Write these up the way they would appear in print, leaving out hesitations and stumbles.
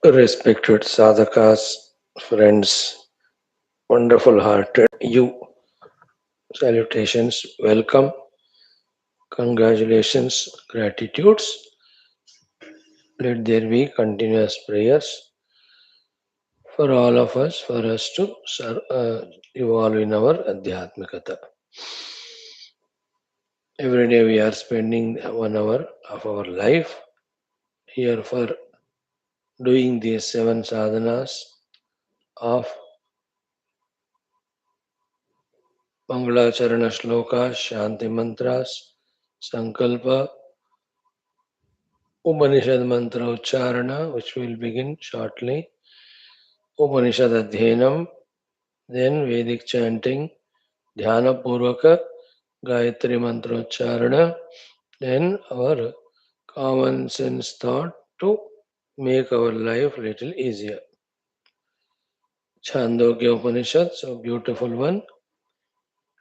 Respected sadhakas, friends, wonderful hearted you, salutations, welcome, congratulations, gratitudes. Let there be continuous prayers for all of us, for us to evolve in our Adhyatmikata. Every day we are spending 1 hour of our life here for doing these 7 sadhanas of Mangalacharana Shlokas, Shanti Mantras, Sankalpa, Upanishad Mantra Ucharana, which will begin shortly, Upanishad Adhyanam, then Vedic chanting, Dhyana Purvaka, Gayatri Mantra Ucharana, then our common sense thought to make our life little easier. Chandogya Upanishad, so beautiful one,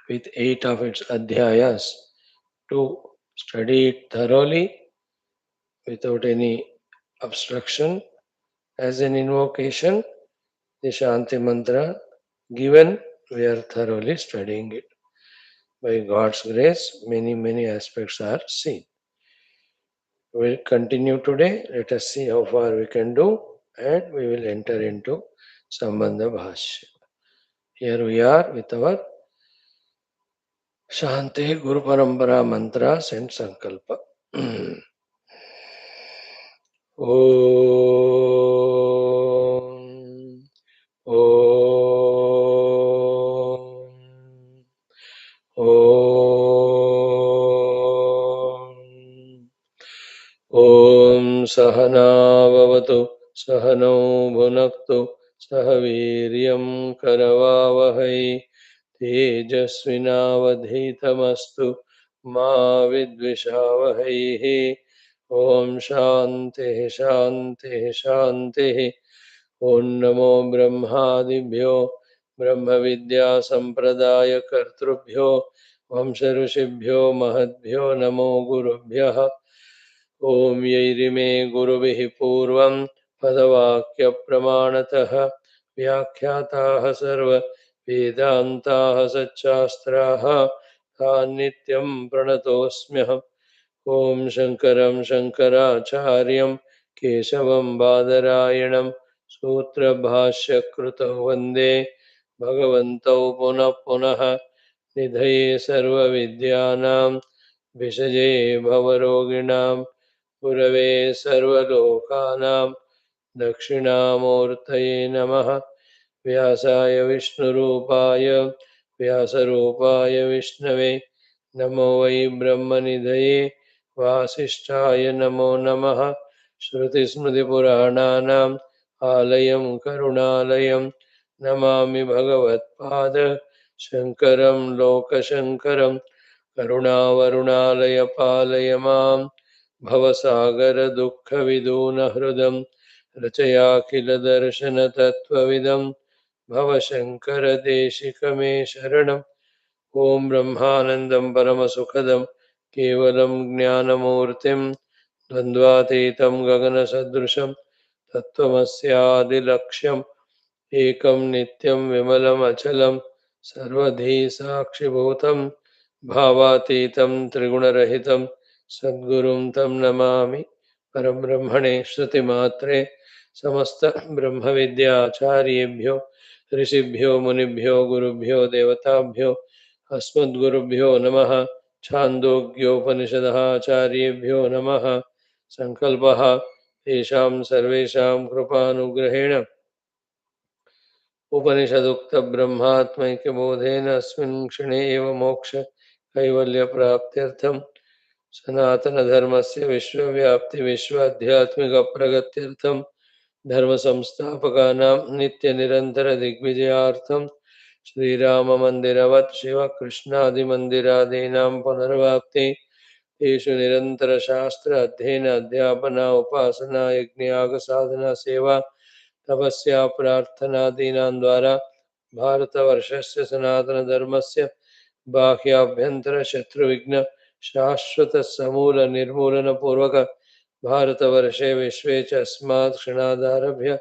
with 8 of its adhyayas to study it thoroughly without any obstruction as an invocation. The Shanti Mantra given, we are thoroughly studying it. By God's grace, many aspects are seen. We'll continue today. Let us see how far we can do, and we will enter into Sambandha Bhashya. Here we are with our Shanti Guru Parampara mantras and Sankalpa. Om. Om. Om. Om Sahanavavatu Sahano Bhunaktu Sahaviryam Karavavahai Tejasvinavadhitamastu Ma Vidvishavahai. Om Shanti Shanti Shanti. Om Namo Brahmadibhyo Brahma Vidya Sampradaya Kartrubhyo Vamsa Rishibhyo Mahadbhyo Namo Gurubhyaha. Om Yairime Guruvihi Purvam Padavakya Pramanatah Vyakhyatāh Sarva Vedantāh Satchastrāh Nityam Pranatosmyaham. Om Shankaram Shankaracharyam Keshavam Badarayanam Sutra Bhashya Krutau Vande Bhagavantau Punah Punah Nidhaye Sarva Vidyanam Vishaje Bhavaroginam Gurave Sarvalokanam Dakshinamurtaye Namaha. Vyasaya Vishnurupaya Vyasarupaya Vishnave Namo Vai Brahmanidhaye Vasishtaya Namo Namaha. Shruti Smriti Purananam Alayam Karunalayam Namami Bhagavat Pada Shankaram Lokashankaram Karunavaruналaya Palaya Mam Bhavasagar Dukkha Viduna Hrudam Rachaya Kila Darshana Tattvavidam Bhavashankara Deshikame Sharanam. Om Brahmanandam Paramasukadam Kevalam Jnanamurtim Dvandvatitam Gagana Sadrusham Tattvamasyadilaksham Ekam Nityam Vimalam Achalam Sarvadhi Sakshibhutam Bhavatitam Trigunarahitam Sadgurum Tam Namami Parabrahmane Shruti Matre Samasta Brahmavidya Acharyebhyo Rishibhyo Munibhyo Gurubhyo Devatabhyo Asmadgurubhyo Namaha. Chandogya Upanishad Acharyebhyo Namaha. Sankalpaha Tesham Sarvesham Kripanugrahena उपनिषदुक्त ब्रह्मात्मैक्य बोधेन अस्मिन् क्षणे एव मोक्ष कैवल्य प्राप्त्यर्थम सनातन धर्मस्य विश्वव्याप्ति विश्व आध्यात्मिक प्रगत्यर्थम धर्म संस्थापकानां नित्य निरंतर दिग्विजयार्थम श्रीराम मंदिरवत् शिव कृष्णादि मंदिरादीनां पुनर्वाप्ति तेषु निरंतर शास्त्र अध्ययन अध्यापना उपासना यज्ञ याग साधना सेवा तपस्या प्रार्थनादीनां द्वारा भारतवर्षस्य सनातनधर्मस्य बाह्याभ्यन्तर शत्रुविघ्न शाश्वत समूल निर्मूलन पूर्वक भारतवर्षे विश्वे च अस्मात् क्षणादारभ्य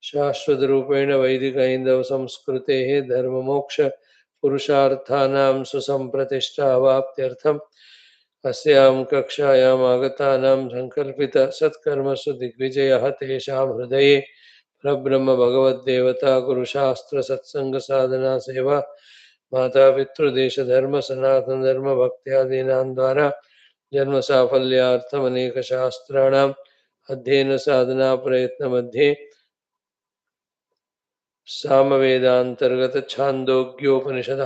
शाश्वतरूपेण वैदिक-हैन्दव-संस्कृतेः धर्ममोक्ष-पुरुषार्थानां सुसम्प्रतिष्ठावाप्त्यर्थम् अस्यां कक्षायाम् आगतानां सङ्कल्पितसत्कर्मसु दिग्विजयः तेषां हृदये परब्रह्म भगवद्देवता गुरुशास्त्रसत्सङ्गसाधना सेवा मातापितृदेशधर्म सनातनधर्म भक्त्यादीनां जन्म साफल्यार्थम अनेक शास्त्राणाम अध्ययन साधना प्रयत्न मध्ये सामवेदांतर्गत छांदोग्योपनिषद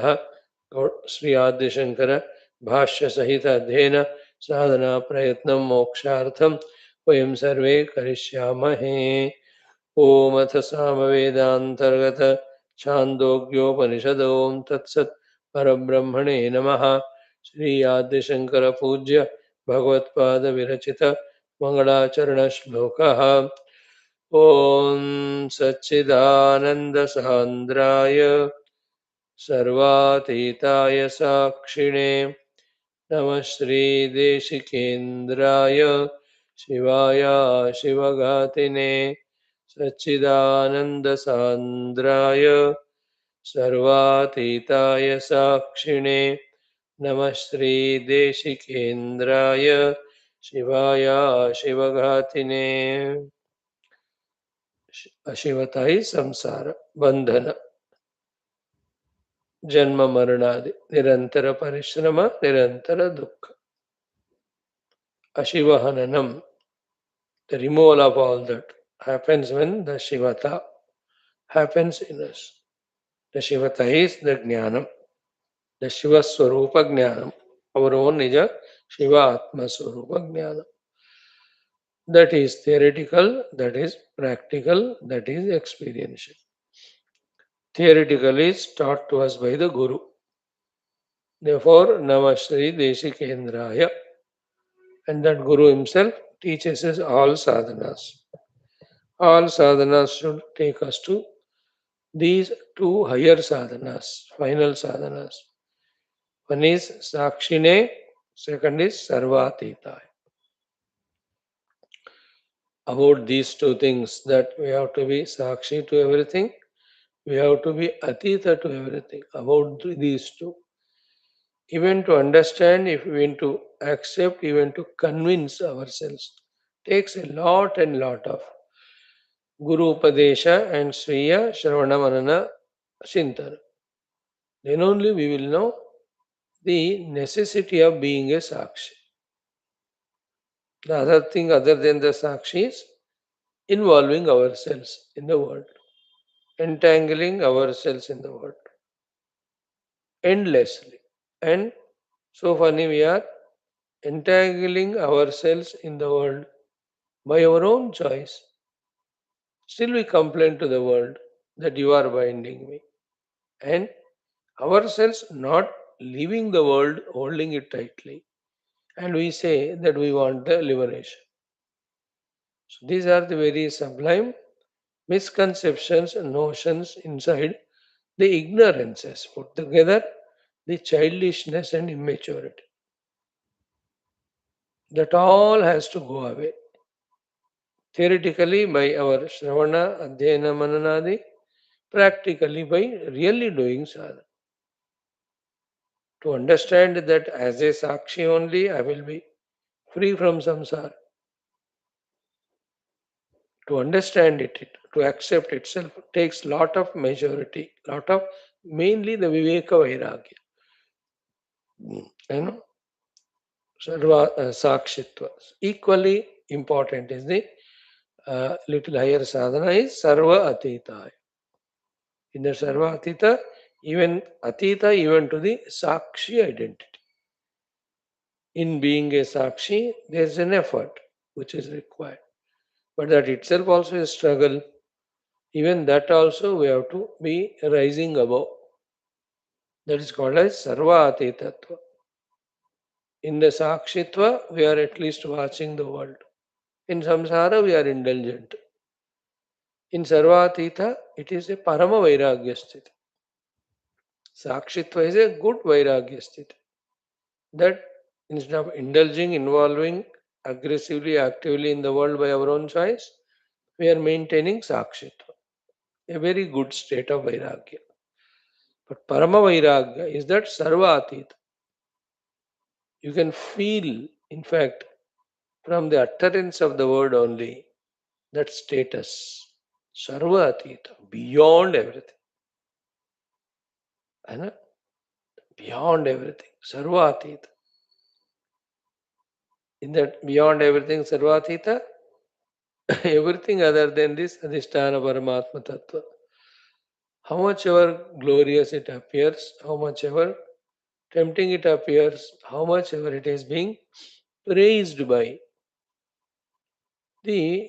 श्री आद्यशंकर भाष्य सहित अध्ययन साधना प्रयत्न मोक्षार्थम वयं सर्वे करिष्यामहे। ओम अथ सामवेदांतर्गत छांदोग्योपनिषद ओम तत्सत् परब्रह्मणे नमः। श्री आद्यशंकर पूज्य भगवत्पाद विरचित मंगलाचरण श्लोकः। ओम सच्चिदानंद सांद्राय सर्वातीताय साक्षिणे नमः श्री देशिकेन्द्राय शिवाय शिवघातिने सच्चिदानंद सांद्राय सर्वातीताय साक्षिणे नमः श्री देशिकेन्द्राय शिवाय शिवघातिने। अशिवता ही संसार बंधन जन्म मरणादि निरंतर परिश्रम निरंतर दुख अशिवहननम, the removal of all that happens when the shivata happens in us. The shivata is the jnanam, the shiva swarupa jnanam, our own nija shiva atma swarupa jnanam. That is theoretical, that is practical, that is experiential. Theoretical is taught to us by the Guru. Therefore, Namah Shri Deshikeन्द्राय, and that Guru himself teaches us all sadhanas. All sadhanas should take us to these two higher sadhanas, final sadhanas. One is Sakshine, second is Sarvatitaya. About these two things, that we have to be Sakshi to everything, we have to be Atita to everything. About these two. Even to understand, if even to accept, even to convince ourselves, takes a lot and lot of Guru Upadesha and Sriya Shravana Manana Chintana. Then only we will know the necessity of being a Sakshi. The other thing other than the Sakshi is involving ourselves in the world, entangling ourselves in the world endlessly. And so funny, we are entangling ourselves in the world by our own choice. Still, we complain to the world that you are binding me. And ourselves not leaving the world, holding it tightly. And we say that we want the liberation. So, these are the very sublime misconceptions and notions inside the ignorances put together, the childishness and immaturity. That all has to go away. Theoretically by our Shravana, Adhyayana, Mananadi, practically by really doing sadhana. To understand that as a Sakshi only, I will be free from samsara. To understand it, to accept itself takes lot of majority, lot of mainly the Viveka Vairagya. You know, Sarva Sakshitva. Equally important is the little higher sadhana is Sarva Atita. In the Sarva Atita, even Atita, even to the Sakshi identity. In being a Sakshi, there is an effort which is required. But that itself also is struggle. Even that also we have to be rising above. That is called as Sarva Atitatva. In the Sakshitva, we are at least watching the world. In Samsara, we are indulgent. In Sarvatita, it is a Parama Vairagya Sthiti. Sakshitva is a good Vairagya Sthiti. That instead of indulging, involving, aggressively, actively in the world by our own choice, we are maintaining Sakshitva, a very good state of Vairagya. But Parama Vairagya is that Sarva Atita. You can feel, in fact, from the utterance of the word only, that status. Sarva Atita, beyond everything. And beyond everything. Sarva Atita. In that beyond everything, Sarva Atita, everything other than this Adhisthana Paramatma Tattva. How much ever glorious it appears, how much ever tempting it appears, how much ever it is being praised by the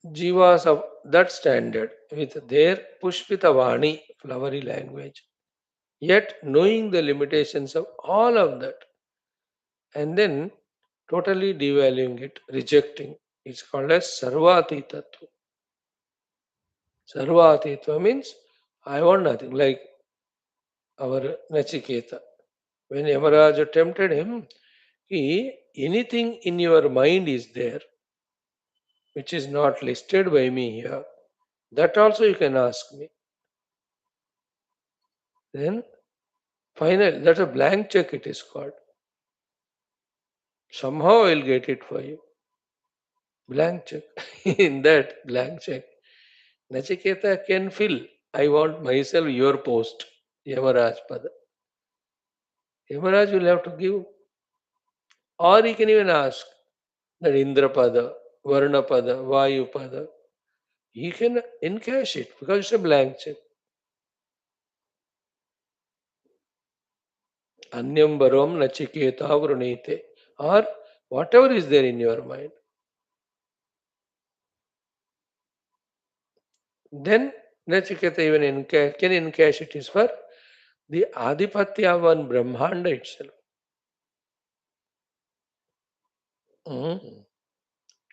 jivas of that standard with their Pushpita Vani, flowery language. Yet knowing the limitations of all of that and then totally devaluing it, rejecting. It's called as Sarvati Tattva. Sarvati Tattva means I want nothing, like our Nachiketa. When Yamaraja tempted him, anything in your mind is there which is not listed by me here. That also you can ask me. Then finally, that's a blank check it is called. Somehow I'll get it for you. Blank check. In that blank check, Nachiketa can fill. I want myself your post, Yamaraj Pada. Yamaraj will have to give. Or he can even ask that Indra Pada, Varna Pada, Vayu Pada. He can encash it because it's a blank check. Anyam Barom Nachiketa Vrunite. Or whatever is there in your mind. Then Nachiketa even can encash it is for the Adipatya of one Brahmanda itself. Mm.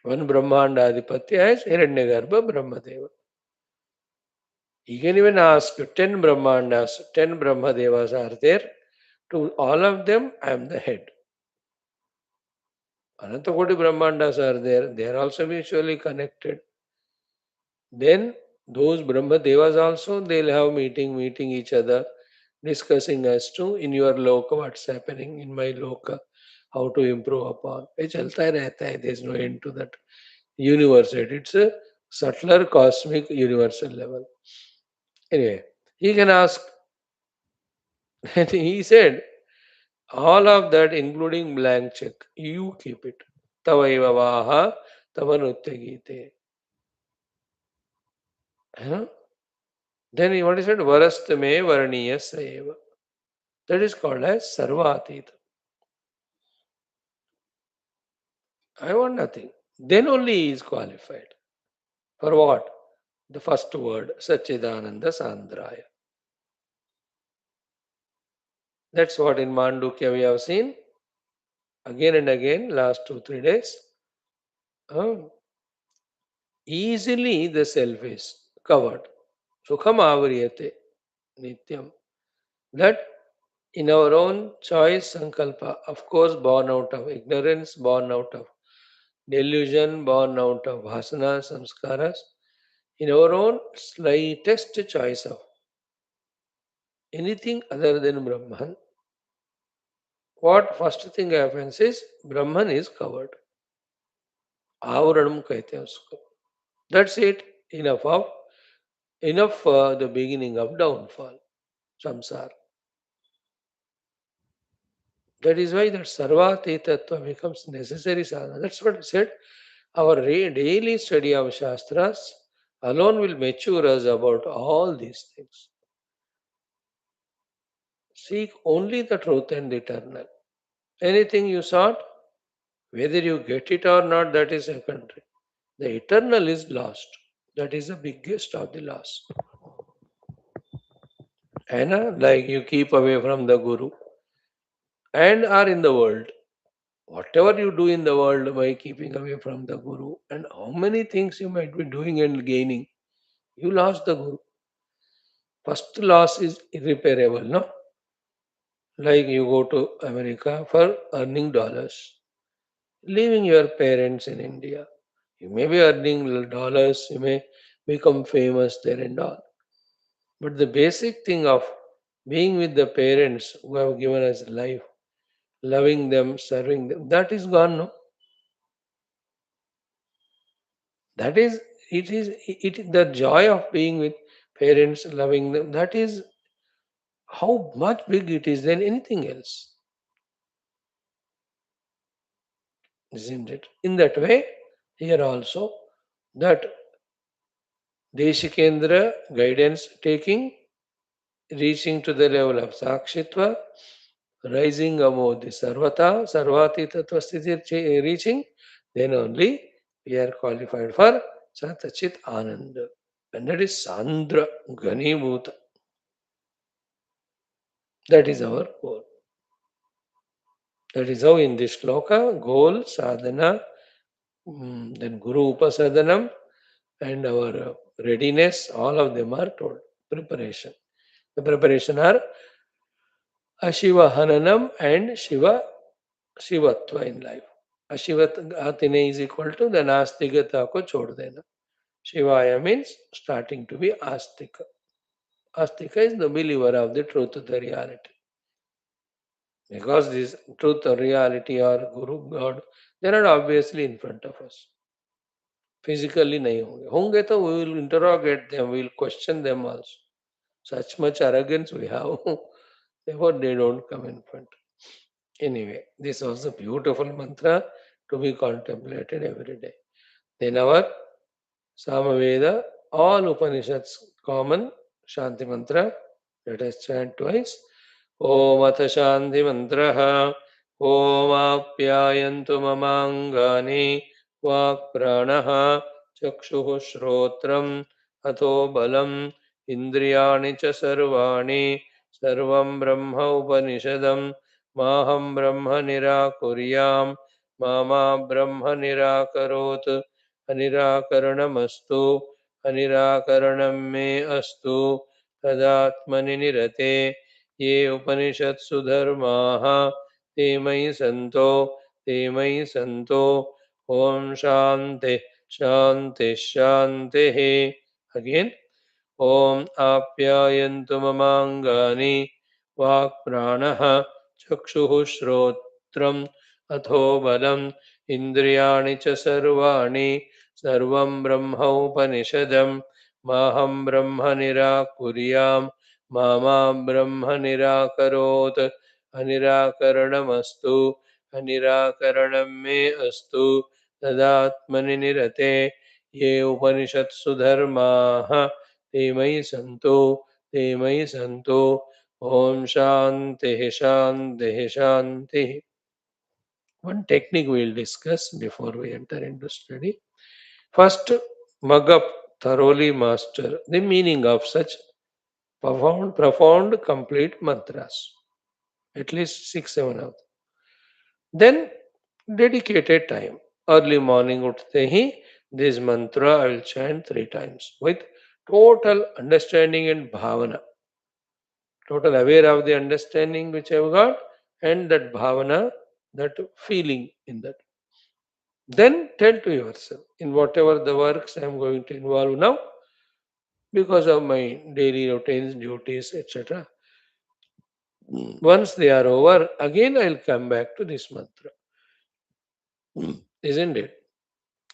One Brahmanda Adipatya is Hiranyagarbha Brahmadeva. He can even ask 10 Brahmandas, 10 Brahmadevas are there. To all of them, I am the head. Anantakoti Brahmandas are there. They are also mutually connected. Then those Brahmadevas also, they'll have meeting each other, discussing as to in your loka what's happening, in my loka, how to improve upon. ये चलता ही रहता है. There's no end to that universe. It's a subtler cosmic universal level. Anyway, he can ask, and he said, all of that, including blank check, you keep it. Tavaiva vaha tavanutya gite. Huh? Then what is it? Varastame varaniya saeva. That is called as sarvatita. I want nothing. Then only he is qualified. For what? The first word, Sachidananda Sandraya. That's what in Mandukya we have seen again and again last 2 3 days. Easily the self is covered. Sukham avriyate nityam. That in our own choice sankalpa, of course, born out of ignorance, born out of delusion, born out of vasana, samskaras, in our own slightest choice of anything other than Brahman, what first thing happens is Brahman is covered. Avaranam कहते हैं उसको. That's it. Enough for the beginning of downfall, samsara. That is why that sarvati tattva becomes necessary sadhana. That's what I said. Our daily study of Shastras alone will mature us about all these things. Seek only the truth and the eternal. Anything you sought, whether you get it or not, that is secondary. The eternal is lost. That is the biggest of the loss. And like you keep away from the Guru and are in the world. Whatever you do in the world by keeping away from the Guru, and how many things you might be doing and gaining, you lost the Guru. First loss is irreparable, no? Like you go to America for earning dollars. leaving your parents in India. You may be earning dollars, you may become famous there and all. But the basic thing of being with the parents who have given us life, loving them, serving them, that is gone. No? That is, the joy of being with parents, loving them. That is how much big it is than anything else, isn't it? In that way, here also, that Deshikendra guidance taking, reaching to the level of Sakshitva, rising above the Sarvati Tattva Sthiti reaching, then only we are qualified for Satachit Ananda. And that is Sandra Ganibhuta. That is our goal. That is how in this shloka, goal, sadhana, then Guru Upasadanam, and our readiness, all of them are told. Preparation. The preparation are Ashiva Hananam and Shivatva in life. Ashivatine is equal to the Nastigata ko chhod dena. Shivaya means starting to be Astika. Astika is the believer of the truth of the reality. Because this truth or reality or Guru, God, they are not obviously in front of us. Physically nahi honge. Honge to we will interrogate them, we will question them also. Such much arrogance we have. Therefore they don't come in front. Anyway, this was a beautiful mantra to be contemplated every day. Then our Samaveda, all Upanishads common Shanti mantra. Let us chant twice. Om Atha Shanti Mantraha. Om Apyayantu Mamangani. Vak Pranaha. Chakshuः Shrotram. Atho Balam. Indriyani Cha Sarvani. Sarvam Brahma Upanishadam. Maham Brahma Nirakuryam. Mama Brahma Nirakarot. अनिराकरणमस्तु अनिराकरणं मे अस्तु तदात्मनि निरते ये उपनिषत्सु धर्माः ते मयि सन्तो ॐ शान्ति शान्ति शान्तिः again ॐ आप्यायन्तु ममाङ्गानि वाक्प्राणः चक्षुः श्रोत्रम् अथो बलम् इन्द्रियाणि च सर्वाणि सर्वं ब्रह्मोपनिषदम् माहं ब्रह्म निराकुर्याम् मा ब्रह्म निराकरोत् अनिराकरणमस्तु अनिराकरणं मे अस्तु तदात्मनि निरते ये उपनिषत्सु धर्माः ते मयि सन्तो ॐ शान्तिः शान्तिः शान्तिः. One technique we will discuss before we enter into study. First, mug up, thoroughly master the meaning of such profound, complete mantras. At least 6, 7 of them. Then, dedicated time. Early morning uthte hi, this mantra I will chant 3 times with total understanding and bhavana. Total aware of the understanding which I have got and that bhavana, that feeling in that. Then tell to yourself, in whatever the works I am going to involve now, because of my daily routines, duties, etc. Once they are over, again I'll come back to this mantra. Isn't it?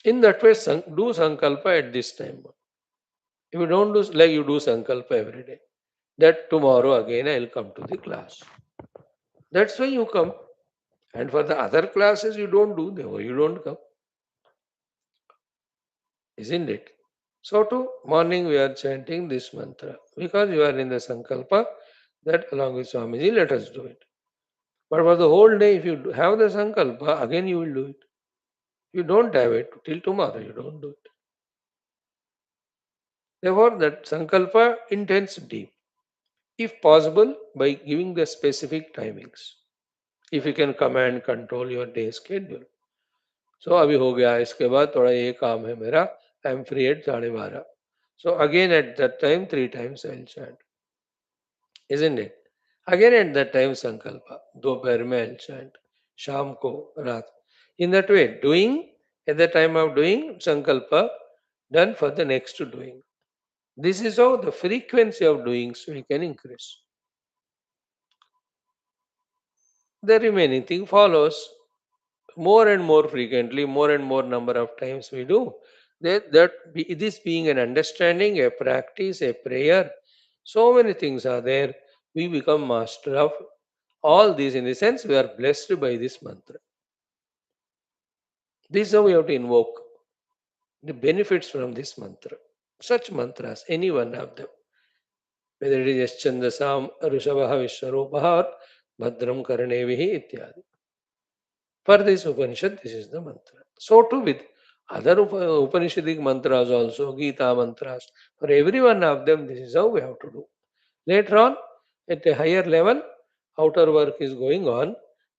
In that way, do sankalpa at this time. If you don't do like you do sankalpa every day, that tomorrow again I'll come to the class. That's why you come. And for the other classes you don't do, therefore you don't come. Isn't it? So to morning we are chanting this mantra because you are in the sankalpa that along with Swamiji let us do it. But for the whole day if you have the sankalpa again you will do it. You don't have it till tomorrow you don't do it. Therefore that sankalpa intends deep. If possible by giving the specific timings. If you can command control your day schedule. So अभी हो गया इसके बाद थोड़ा ये काम है मेरा. I am free at 12:30. So again at that time 3 times I will chant. Isn't it? Again at that time संकल्प दोपहर में I'll chant. शाम को रात. In that way, doing at the time of doing sankalpa, done for the next doing. This is how the frequency of doings we can increase. The remaining thing follows more and more frequently, more and more number of times we do. This being an understanding, a practice, a prayer, so many things are there. We become master of all these. In the sense, we are blessed by this mantra. This is how we have to invoke the benefits from this mantra. Such mantras, any one of them, whether it is Chandasam, Rishabha, Vishwarupaha, or Bhadram Karnevihi, ityadi. For this Upanishad, this is the mantra. So too with other Upanishadic mantras also, Gita mantras. For every one of them, this is how we have to do. Later on, at a higher level, outer work is going on,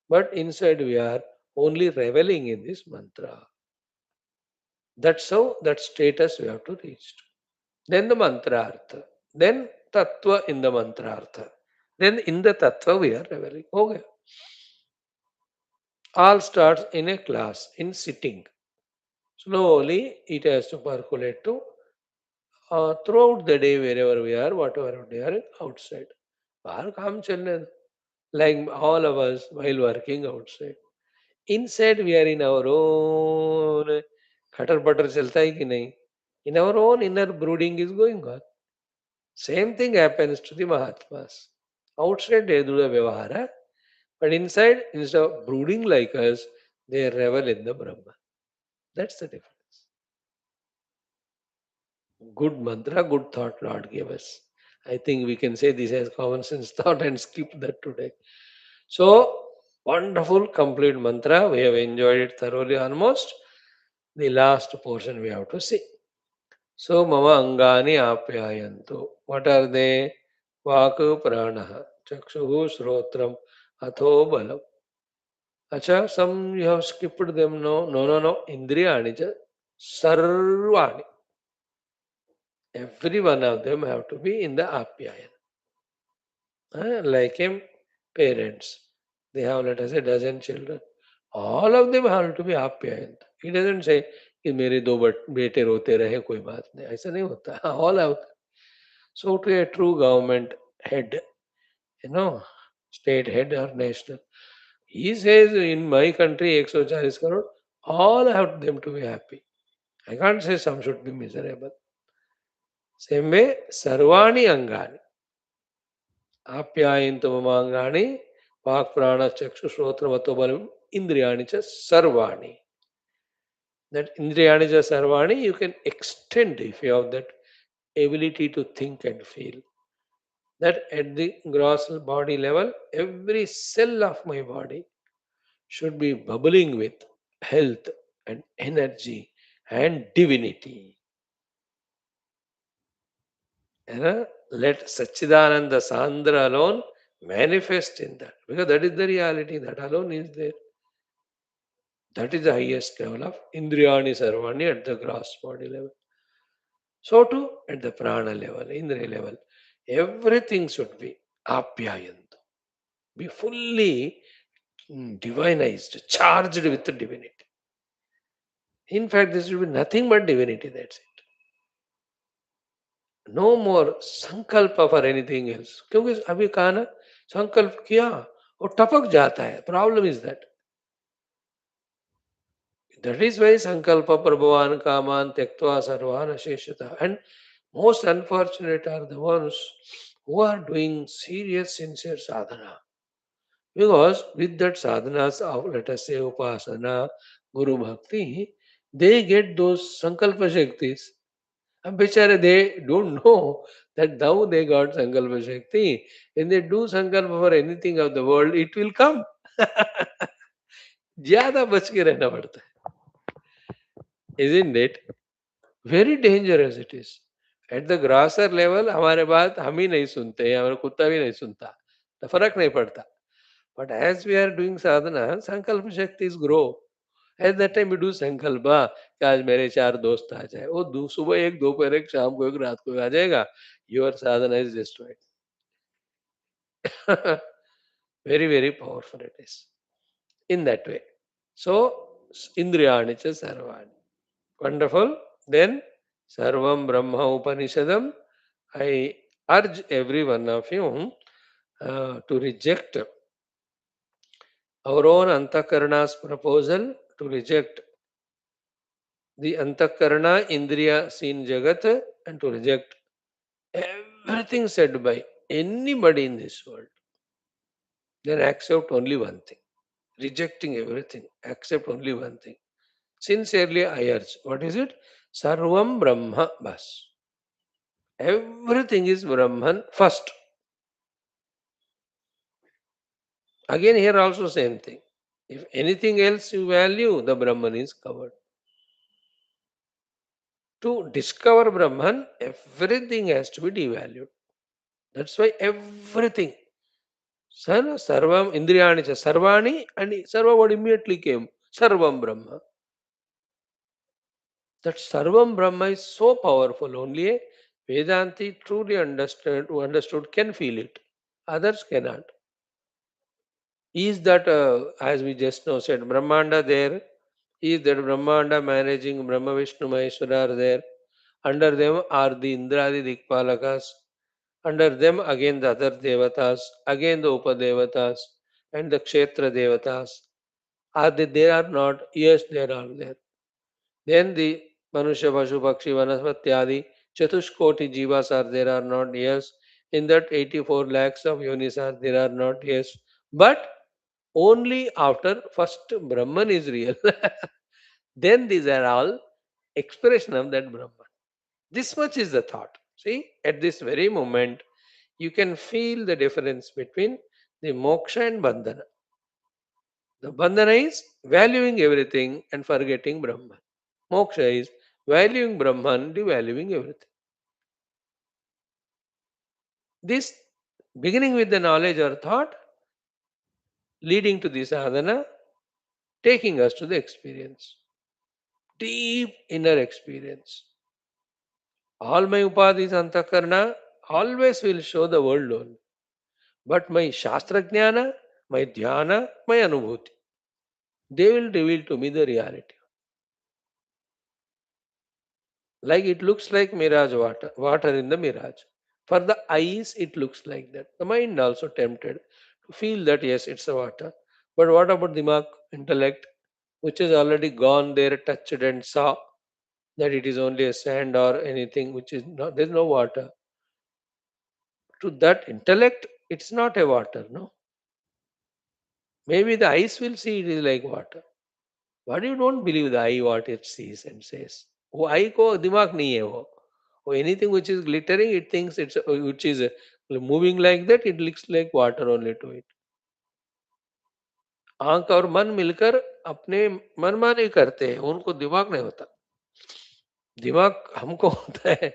but inside we are only reveling in this mantra. That's how that status we have to reach. Then the mantra artha. Then tattva in the mantra artha. Then in the tattva we are reveling. Okay. All starts in a class, in sitting. Slowly it has to percolate to throughout the day, wherever we are, whatever we are outside. बाहर काम चल रहे हैं, like all of us while working outside. Inside we are in our own खटर पटर चलता है कि नहीं? In our own inner brooding is going on. Same thing happens to the Mahatmas. Outside they do the Vyavahara, but inside, instead of brooding like us, they revel in the Brahma. That's the difference. Good mantra, good thought Lord gave us. I think we can say this as common sense thought and skip that today. So, wonderful, complete mantra. We have enjoyed it thoroughly almost. The last portion we have to see. So, mama angani apyayantu. What are they? Vaku pranaha, chakshuhu shrotram, atho balam. Acha, some you have skipped them. No, no, no, no. Indriyani cha sarvani. Every one of them have to be in the apyayana. Like him, parents. They have, let us say, dozen children. All of them have to be apyayanta. He doesn't say कि मेरे दो बेटे रोते रहे कोई बात नहीं, ऐसा नहीं होता. All have. So to a true government head, state head or national, he says in my country 140 crore, all have them to be happy. I can't say some should be miserable. Same way, sarvani angani. आप्यायन्तु ममांगानि वाक् प्राण चक्षु श्रोत्र मतो बलम इंद्रियाणि च सर्वाणि. That indriyani च सर्वाणि you can extend if you have that ability to think and feel. That at the gross body level, every cell of my body should be bubbling with health and energy and divinity. Let Sachidananda Sandra alone manifest in that. Because that is the reality. That alone is there. That is the highest level of Indriyani Sarvani at the gross body level. So too at the Prana level, Indriya level. Everything should be Apyayantu. Be fully divinized, charged with divinity. In fact, there should be nothing but divinity. That's it. No more संकल्प for anything else. क्योंकि अभी कहा ना, संकल्प किया और टपक जाता है. Problem is that is why संकल्प प्रभवान कामान त्यक्त्वा सर्वान शेषतः. And most unfortunate are the ones who are doing serious sincere sadhana, because with that sadhanas of, let us say, upasana, guru bhakti, they get those sankalpa shaktis. And Bichare, they don't know that now they got Sankalpa Shakti. When they do Sankalpa for anything of the world, it will come. ज़्यादा बच के रहना पड़ता है. Isn't it? Very dangerous it is. At the grosser level, हमारे बात हम ही नहीं सुनते, हमारा कुत्ता भी नहीं सुनता, तो फर्क नहीं पड़ता. But as we are doing sadhana, Sankalpa Shaktis grow. At that time we do संकल्पा कि आज मेरे चार दोस्त आ जाए. वो सुबह एक, दोपहर एक, शाम को एक, रात को आ जाएगा. Your sadhana is destroyed. Very, very powerful it is. In that way. So, Indriyani cha sarvani. Wonderful. Then Sarvam Brahma Upanishadam. I urge every one of you to reject our own Antakarana's proposal to reject the Antakarana Indriya seen Jagat and to reject everything said by anybody in this world. Then accept only one thing. Rejecting everything, accept only one thing. Sincerely I urge. What is it? Sarvam Brahma Bas. Everything is Brahman first. Again, here also same thing. If anything else you value, the Brahman is covered. To discover Brahman, everything has to be devalued. That's why everything. Sarvam Indriyani cha Sarvani and Sarva what immediately came. Sarvam Brahma. That Sarvam Brahma is so powerful. Only a Vedanti truly understood can feel it. Others cannot. Is that, as we just now said, Brahmanda there? Is that Brahmanda managing Brahma Vishnu Maheshwara are there? Under them are the Indradi Dikpalakas. Under them again the other Devatas, again the Upadevatas and the Kshetra Devatas. Are they there or not? Yes, they are all there. Then the Manusha, Pashu, Pakshi, Vanaspati, Chatushkoti Jivas are there or not? Yes. In that 84 lakhs of yonis are there or not? Yes. But only after first Brahman is real. Then these are all expression of that Brahman. This much is the thought. See, at this very moment, you can feel the difference between the moksha and bandhana. The bandhana is valuing everything and forgetting Brahman. Moksha is valuing Brahman, devaluing everything. This beginning with the knowledge or thought, leading to the sadhana, taking us to the experience. Deep inner experience. All my upadhis antakarna always will show the world only. But my shastra jnana, my dhyana, my anubhuti, they will reveal to me the reality. Like it looks like mirage water, water in the mirage. For the eyes, it looks like that. The mind also tempted to feel that yes, it's a water. But what about the mark intellect, which has already gone there, touched and saw that it is only a sand or anything which is not, there's no water. To that intellect, it's not a water, no. Maybe the eyes will see it is like water. But you don't believe the eye what it sees and says. वो eye को दिमाग नहीं है वो. Or anything which is glittering, it thinks it's which is moving like that. It looks like water only to it. आंख और मन मिलकर अपने मनमानी करते हैं. उनको दिमाग नहीं होता. दिमाग हमको होता है.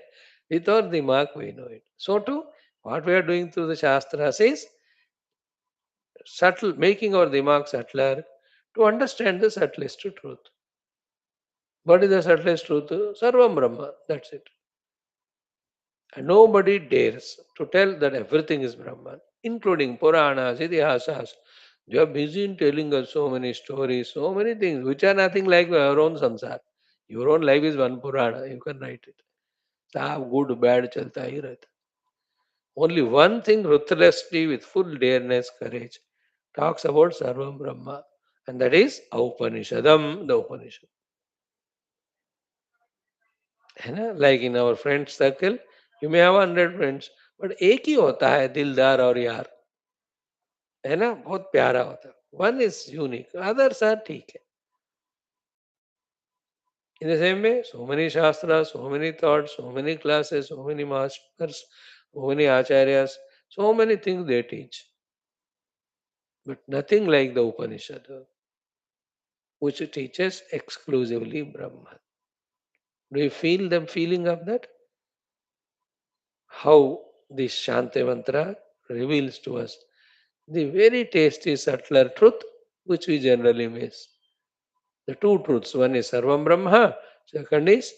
With our दिमाग we know it. So too, what we are doing through the Shastras is subtle, making our dimag subtler to understand the subtlest truth. What is the subtlest truth? Sarvam Brahma. That's it. And nobody dares to tell that everything is Brahman, including Puranas, Itihasas. They are busy in telling us so many stories, so many things which are nothing like our own samsar. Your own life is one Purana. You can write it. Saab, good, bad, chalta hi rehta. Only one thing ruthlessly with full dareness, courage, talks about Sarvam Brahma, and that is Upanishadam, the Upanishad. है ना? Like in our friend circle, you may have 100 friends, but एक ही होता है दिलदार और यार, है ना? बहुत प्यारा होता है. One is unique, others are ठीक है. In the same way, so many shastras, so many thoughts, so many classes, so many masters, so many acharyas, so many things they teach. But nothing like the Upanishad, which teaches exclusively Brahman. Do you feel the feeling of that? How this Shanti mantra reveals to us the very tasty, subtler truth which we generally miss. The two truths. One is Sarvam Brahma, second is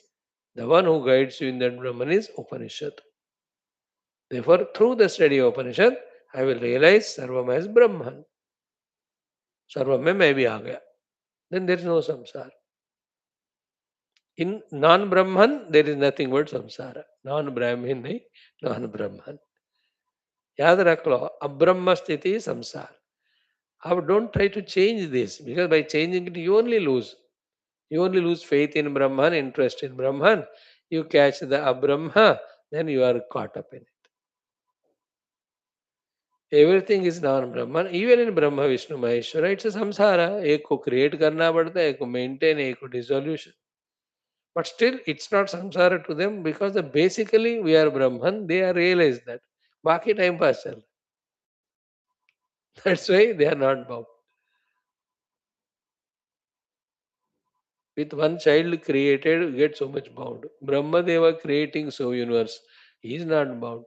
the one who guides you in that Brahman is Upanishad. Therefore, through the study of Upanishad, I will realize Sarvam as Brahman. सर्व में मैं भी आ गया. then there is no samsara. In non-Brahman, there is nothing but samsara. Non-Brahmin नहीं, non-Brahman. याद रख लो, अब्रह्म स्थिति संसार. अब don't try to change this, because by changing it, you only lose. You only lose faith in Brahman, interest in Brahman. You catch the Abrahma, then you are caught up in it. Everything is non-Brahman. Even in Brahma, Vishnu, Maheshwara, it's a samsara. एक को create करना पड़ता है, एक को maintain, एक को dissolution. But still, it's not samsara to them, because basically we are Brahman. They are realized that. बाकी time pass चल. That's why they are not bound. With one child created, you get so much bound. Brahma Deva creating so universe. He is not bound.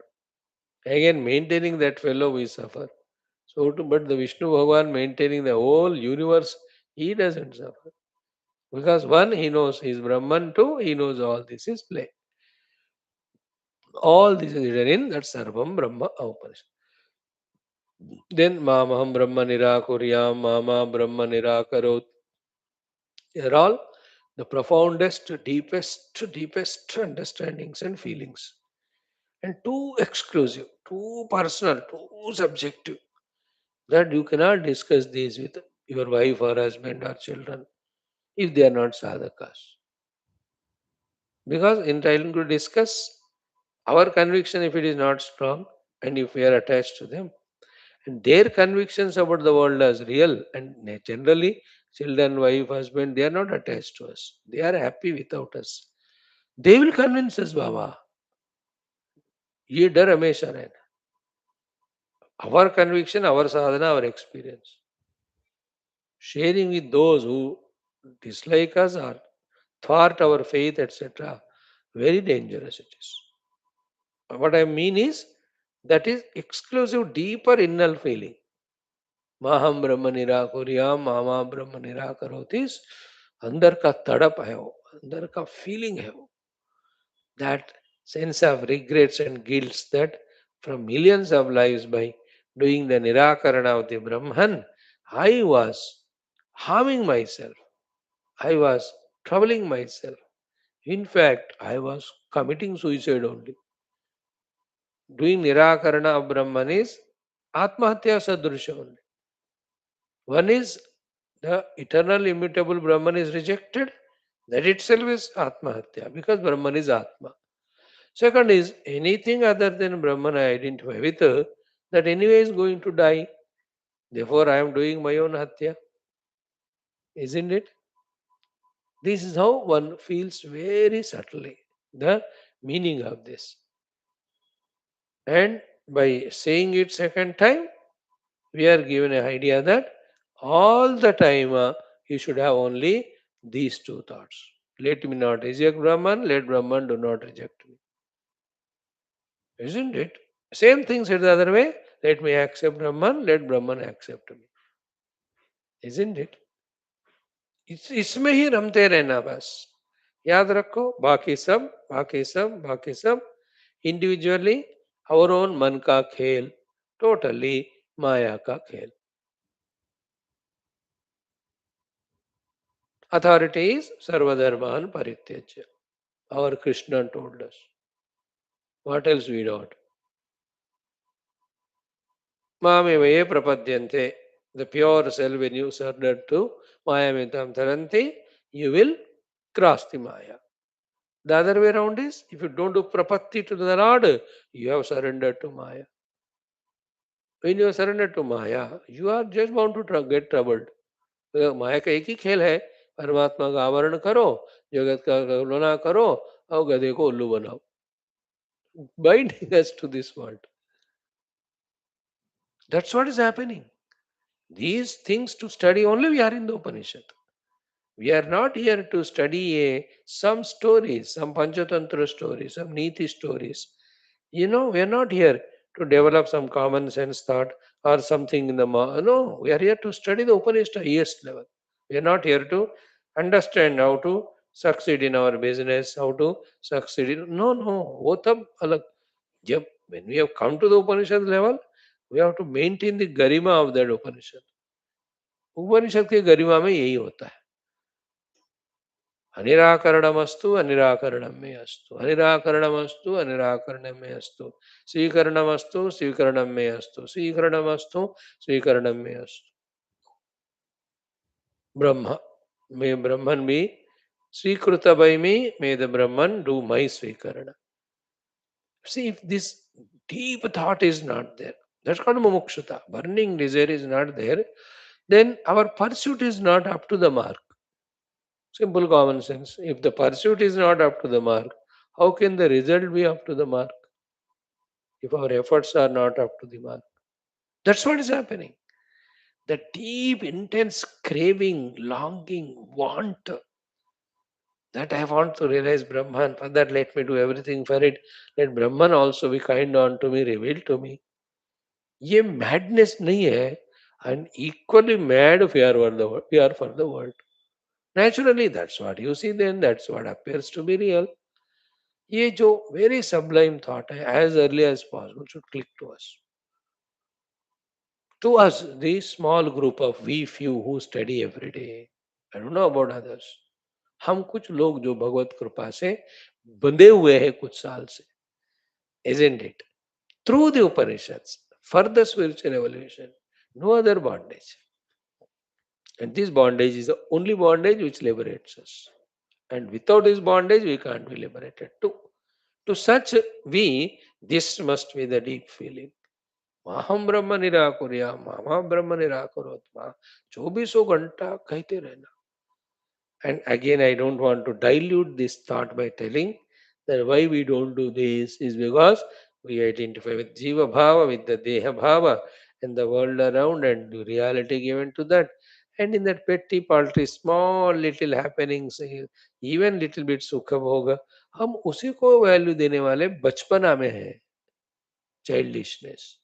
Again, maintaining that fellow, we suffer. But the Vishnu Bhagavan maintaining the whole universe, he doesn't suffer. Because one, he knows he is Brahman, two, he knows all this is play. All this is written in that Sarvam Brahma Upanishad. Then Mamaham Brahma Nirakuryam, Mama Brahma Nirakarot. They are all the profoundest, deepest understandings and feelings. And too exclusive, too personal, too subjective, that you cannot discuss these with your wife or husband or children if they are not sadhakas. Because in trying to discuss our conviction, if it is not strong and if we are attached to them, and their convictions about the world as real, and generally children, wife, husband, they are not attached to us. They are happy without us. They will convince us, Baba. ये डर हमेशा रहना. Our conviction, our sadhana, our experience. Sharing with those who dislike us or thwart our faith, etc., very dangerous it is. What I mean is, that is exclusive, deeper inner feeling. Maham ब्रह्म निराकुर्याम मामा ब्रह्म निराकरोतिस, अंदर का तड़प है वो, अंदर का feeling है वो, that sense of regrets and guilts that from millions of lives by doing the nirakarana of the Brahman, I was harming myself, I was troubling myself. In fact, I was committing suicide only. Doing nirakarana of Brahman is atmahatya sadrusha only. One is the eternal immutable Brahman is rejected. That itself is atmahatya, because Brahman is Atma. Second is anything other than Brahman I identify with, that anyway is going to die. Therefore I am doing my own hatya. Isn't it? This is how one feels very subtly the meaning of this. And by saying it second time, we are given an idea that all the time you should have only these two thoughts. Let me not reject Brahman, let Brahman do not reject me. Isn't it? Same thing said the other way. Let me accept Brahman, let Brahman accept me. Isn't it? इसमें ही रमते रहना बस. याद रखो, बाकी सब बाकी सब बाकी सब इंडिविजुअली our own मन का खेल, totally माया का खेल. Authority is Sarvadharman Parityajya. Our Krishna told us. What else we don't? Mamevaya prapadyante. The pure self, when you surrender to Mayamitam Taranti, you will cross the Maya. The other way around is, if you don't do prapatti to the Lord, you have surrendered to Maya. When you surrender to Maya, you are just bound to get troubled. माया का एक ही खेल है, परमात्मा का आवरण करो, जगत का करुणा करो और गधे को उल्लू बनाओ. Binding us to this world. That's what is happening. These things to study only we are in the Upanishad. We are not here to study some stories, some Panchatantra stories, some Niti stories. We are not here to develop some common sense thought or something in the no, we are here to study the Upanishad highest level. We are not here to understand how to succeed in our business, how to succeed in no, वो तब अलग. जब when we have come to the Upanishad level, we have to maintain the garima of that Upanishad. उपनिषद के गरिमा में यही होता है. अनिराकरणमस्तु अनिराकरणं मे अस्तु, अनिराकरणमस्तु अनिराकरणं मे अस्तु, स्वीकरणमस्तु स्वीकरणं मे अस्तु, स्वीकरणमस्तु स्वीकरणं मे अस्तु. Brahma, may Brahman be Svikruta by me, may the Brahman do my Svikarana. See, if this deep thought is not there, that's called mumukshata. Burning desire is not there, then our pursuit is not up to the mark. Simple common sense. If the pursuit is not up to the mark, how can the result be up to the mark if our efforts are not up to the mark? That's what is happening. The deep, intense craving, longing, want that I want to realize Brahman. For that, let me do everything for it. Let Brahman also be kind unto me, reveal to me. ये madness नहीं है, and equally mad we are for the world. Naturally, that's what you see then, that's what appears to be real. ये जो very sublime thought है, as early as possible should click to us. To us, the small group of we few who study every day. I don't know about others. हम कुछ लोग जो भगवत कृपा से बंधे हुए हैं कुछ साल से, isn't it? Through the Upanishads, for the spiritual evolution, no other bondage. And this bondage is the only bondage which liberates us. And without this bondage, we can't be liberated too. To such we, this must be the deep feeling. Maham Brahma Nirakurya, Mama Brahma Nirakurotma, 24 घंटा कहते रहना. And again, I don't want to dilute this thought by telling that why we don't do this is because we identify with Jiva Bhava, with the Deha Bhava, and the world around, and the reality given to that. And in that petty, paltry, small little happenings, even little bit sukha bhoga, हम उसी को value देने वाले बचपना में हैं, childishness.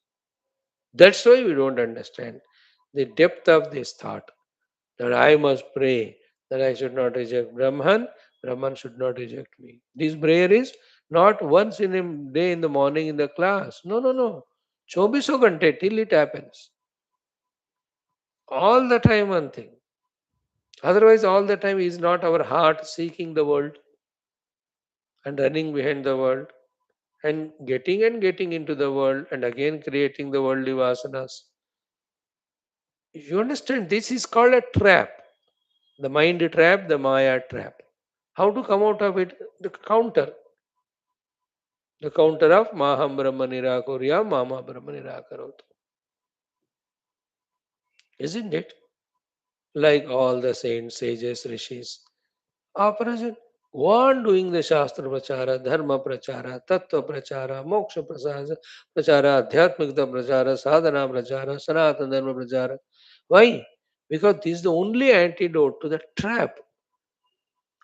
That's why we don't understand the depth of this thought. That I must pray, that I should not reject Brahman, Brahman should not reject me. This prayer is not once in a day in the morning in the class. No, no, no. 24 घंटे till it happens. All the time one thing. Otherwise, all the time is not our heart seeking the world and running behind the world and getting into the world and again creating the worldly vasanas. You understand? This is called a trap. The mind trap, the Maya trap. How to come out of it? The counter. The counter of Maham Brahma Nirakurya, Mama Brahma Nirakarotu. Isn't it? Like all the saints, sages, rishis are present. One doing the Shastra Prachara, Dharma Prachara, Tattva Prachara, Moksha Prachara, Adhyatmikta Prachara, Sadhana Prachara, Sanatana Dharma Prachara. Why? Because this is the only antidote to the trap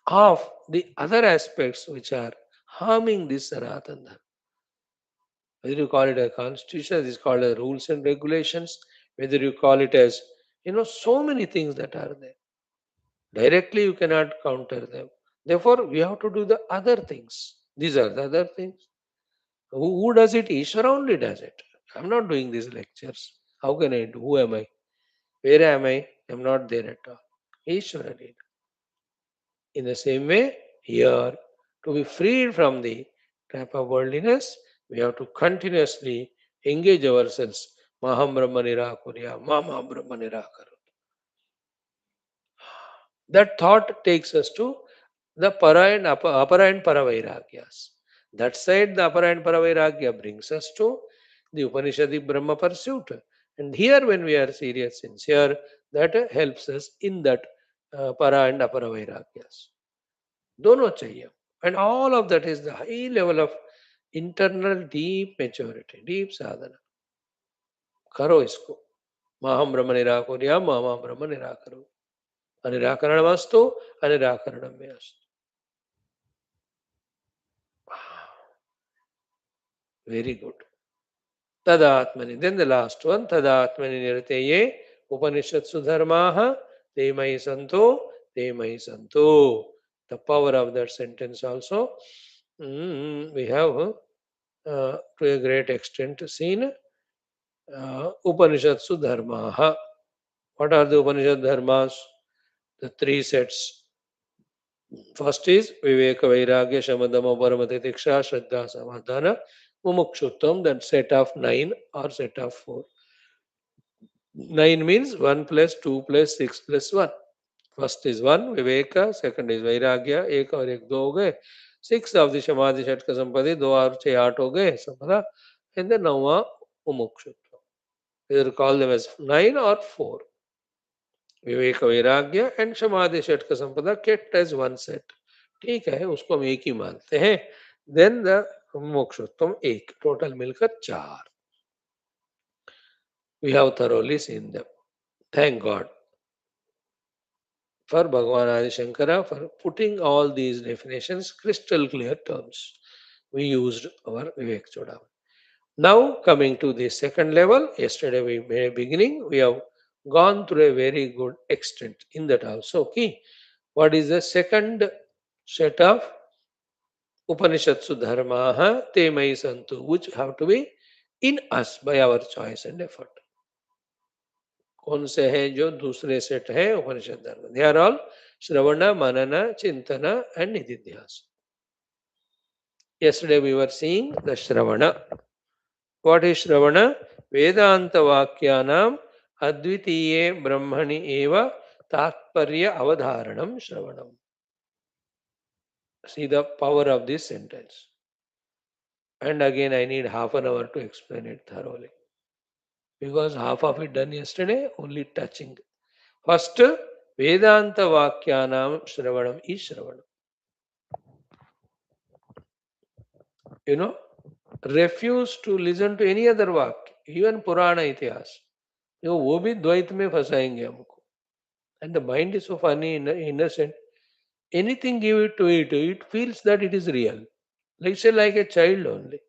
of the other aspects which are harming this Sanatana Dharma. Whether you call it a constitution, it is called as rules and regulations, whether you call it as, so many things that are there. Directly you cannot counter them. Therefore, we have to do the other things. These are the other things. Who does it? Ishvara only does it. I'm not doing these lectures. How can I do? Who am I? Where am I? I'm not there at all. Ishvara did. In the same way, here, to be freed from the trap of worldliness, we have to continuously engage ourselves. Maham Brahma Nirakurya, Mama Brahma Nirakaru. That thought takes us to the Apara and Paravairagyas. That side, the Apara and Paravairagya brings us to the Upanishadic Brahma pursuit. And here, when we are serious, sincere, that helps us in that Para and Apara Vairagyas. दोनों चाहिए. And all of that is the high level of internal deep maturity, deep sadhana. करो इसको. माहम ब्रह्म निराकुर्या मामा ब्रह्म निराकरो. अनिराकरणमस्तु अनिराकरणं मे अस्तु. Very good. Tadatmani. Then the last one, Tadatmani Nirateye Upanishadsu Dharmaha Te Mai Santo Te Mai Santo. The power of that sentence also we have to a great extent seen Upanishadsu Dharmaha. What are the Upanishad Dharmas? The three sets. First is Viveka Vairagya Shamadama Paramatiksha Shraddha Samadhana Mumukshuttam, that set of nine or set of four. Nine means 1 plus 2 plus 6 plus 1. First is 1, Viveka, second is Vairagya, एक और एक दो हो गए. 6 of the Samadhi Shatka Sampadi, दो और 6 8 हो गए, समझा? And then Nava Mumukshutva. Either call them as 9 or 4. Viveka Vairagya and Samadhi Shatka Sampada kept as one set. ठीक है, उसको हम एक ही मानते हैं. Then the Mumukshutvam एक, total मिलकर 4. We have thoroughly seen them. Thank God for Bhagavan Adi Shankara for putting all these definitions crystal clear terms. We used our Vivek Chodam. Now coming to the second level, yesterday we made a beginning. We have gone through a very good extent in that also. Okay, what is the second set of Upanishatsu Dharmaha Te Mai Santu, which have to be in us by our choice and effort. कौन से हैं जो दूसरे set है उपनिषद धर्म? They are all श्रवण मनन चिंतन and निधिध्यास. Yesterday we were seeing the Shravana. What is Shravana? Vedanta Vakyanam Advitiye Brahmani Eva Tatparya Avadharanam Shravanam. See the power of this sentence. And again, I need half an hour to explain it thoroughly. Because half of it done yesterday, only touching. First, Vedanta Vakyanam Shravanam is Shravanam. You know, refuse to listen to any other वाक्य, even पुराण इतिहास, वो भी द्वैत में फंसाएंगे हमको. And the mind is so funny, innocent. Anything give it to it, it feels that it is real. Like say like a child only.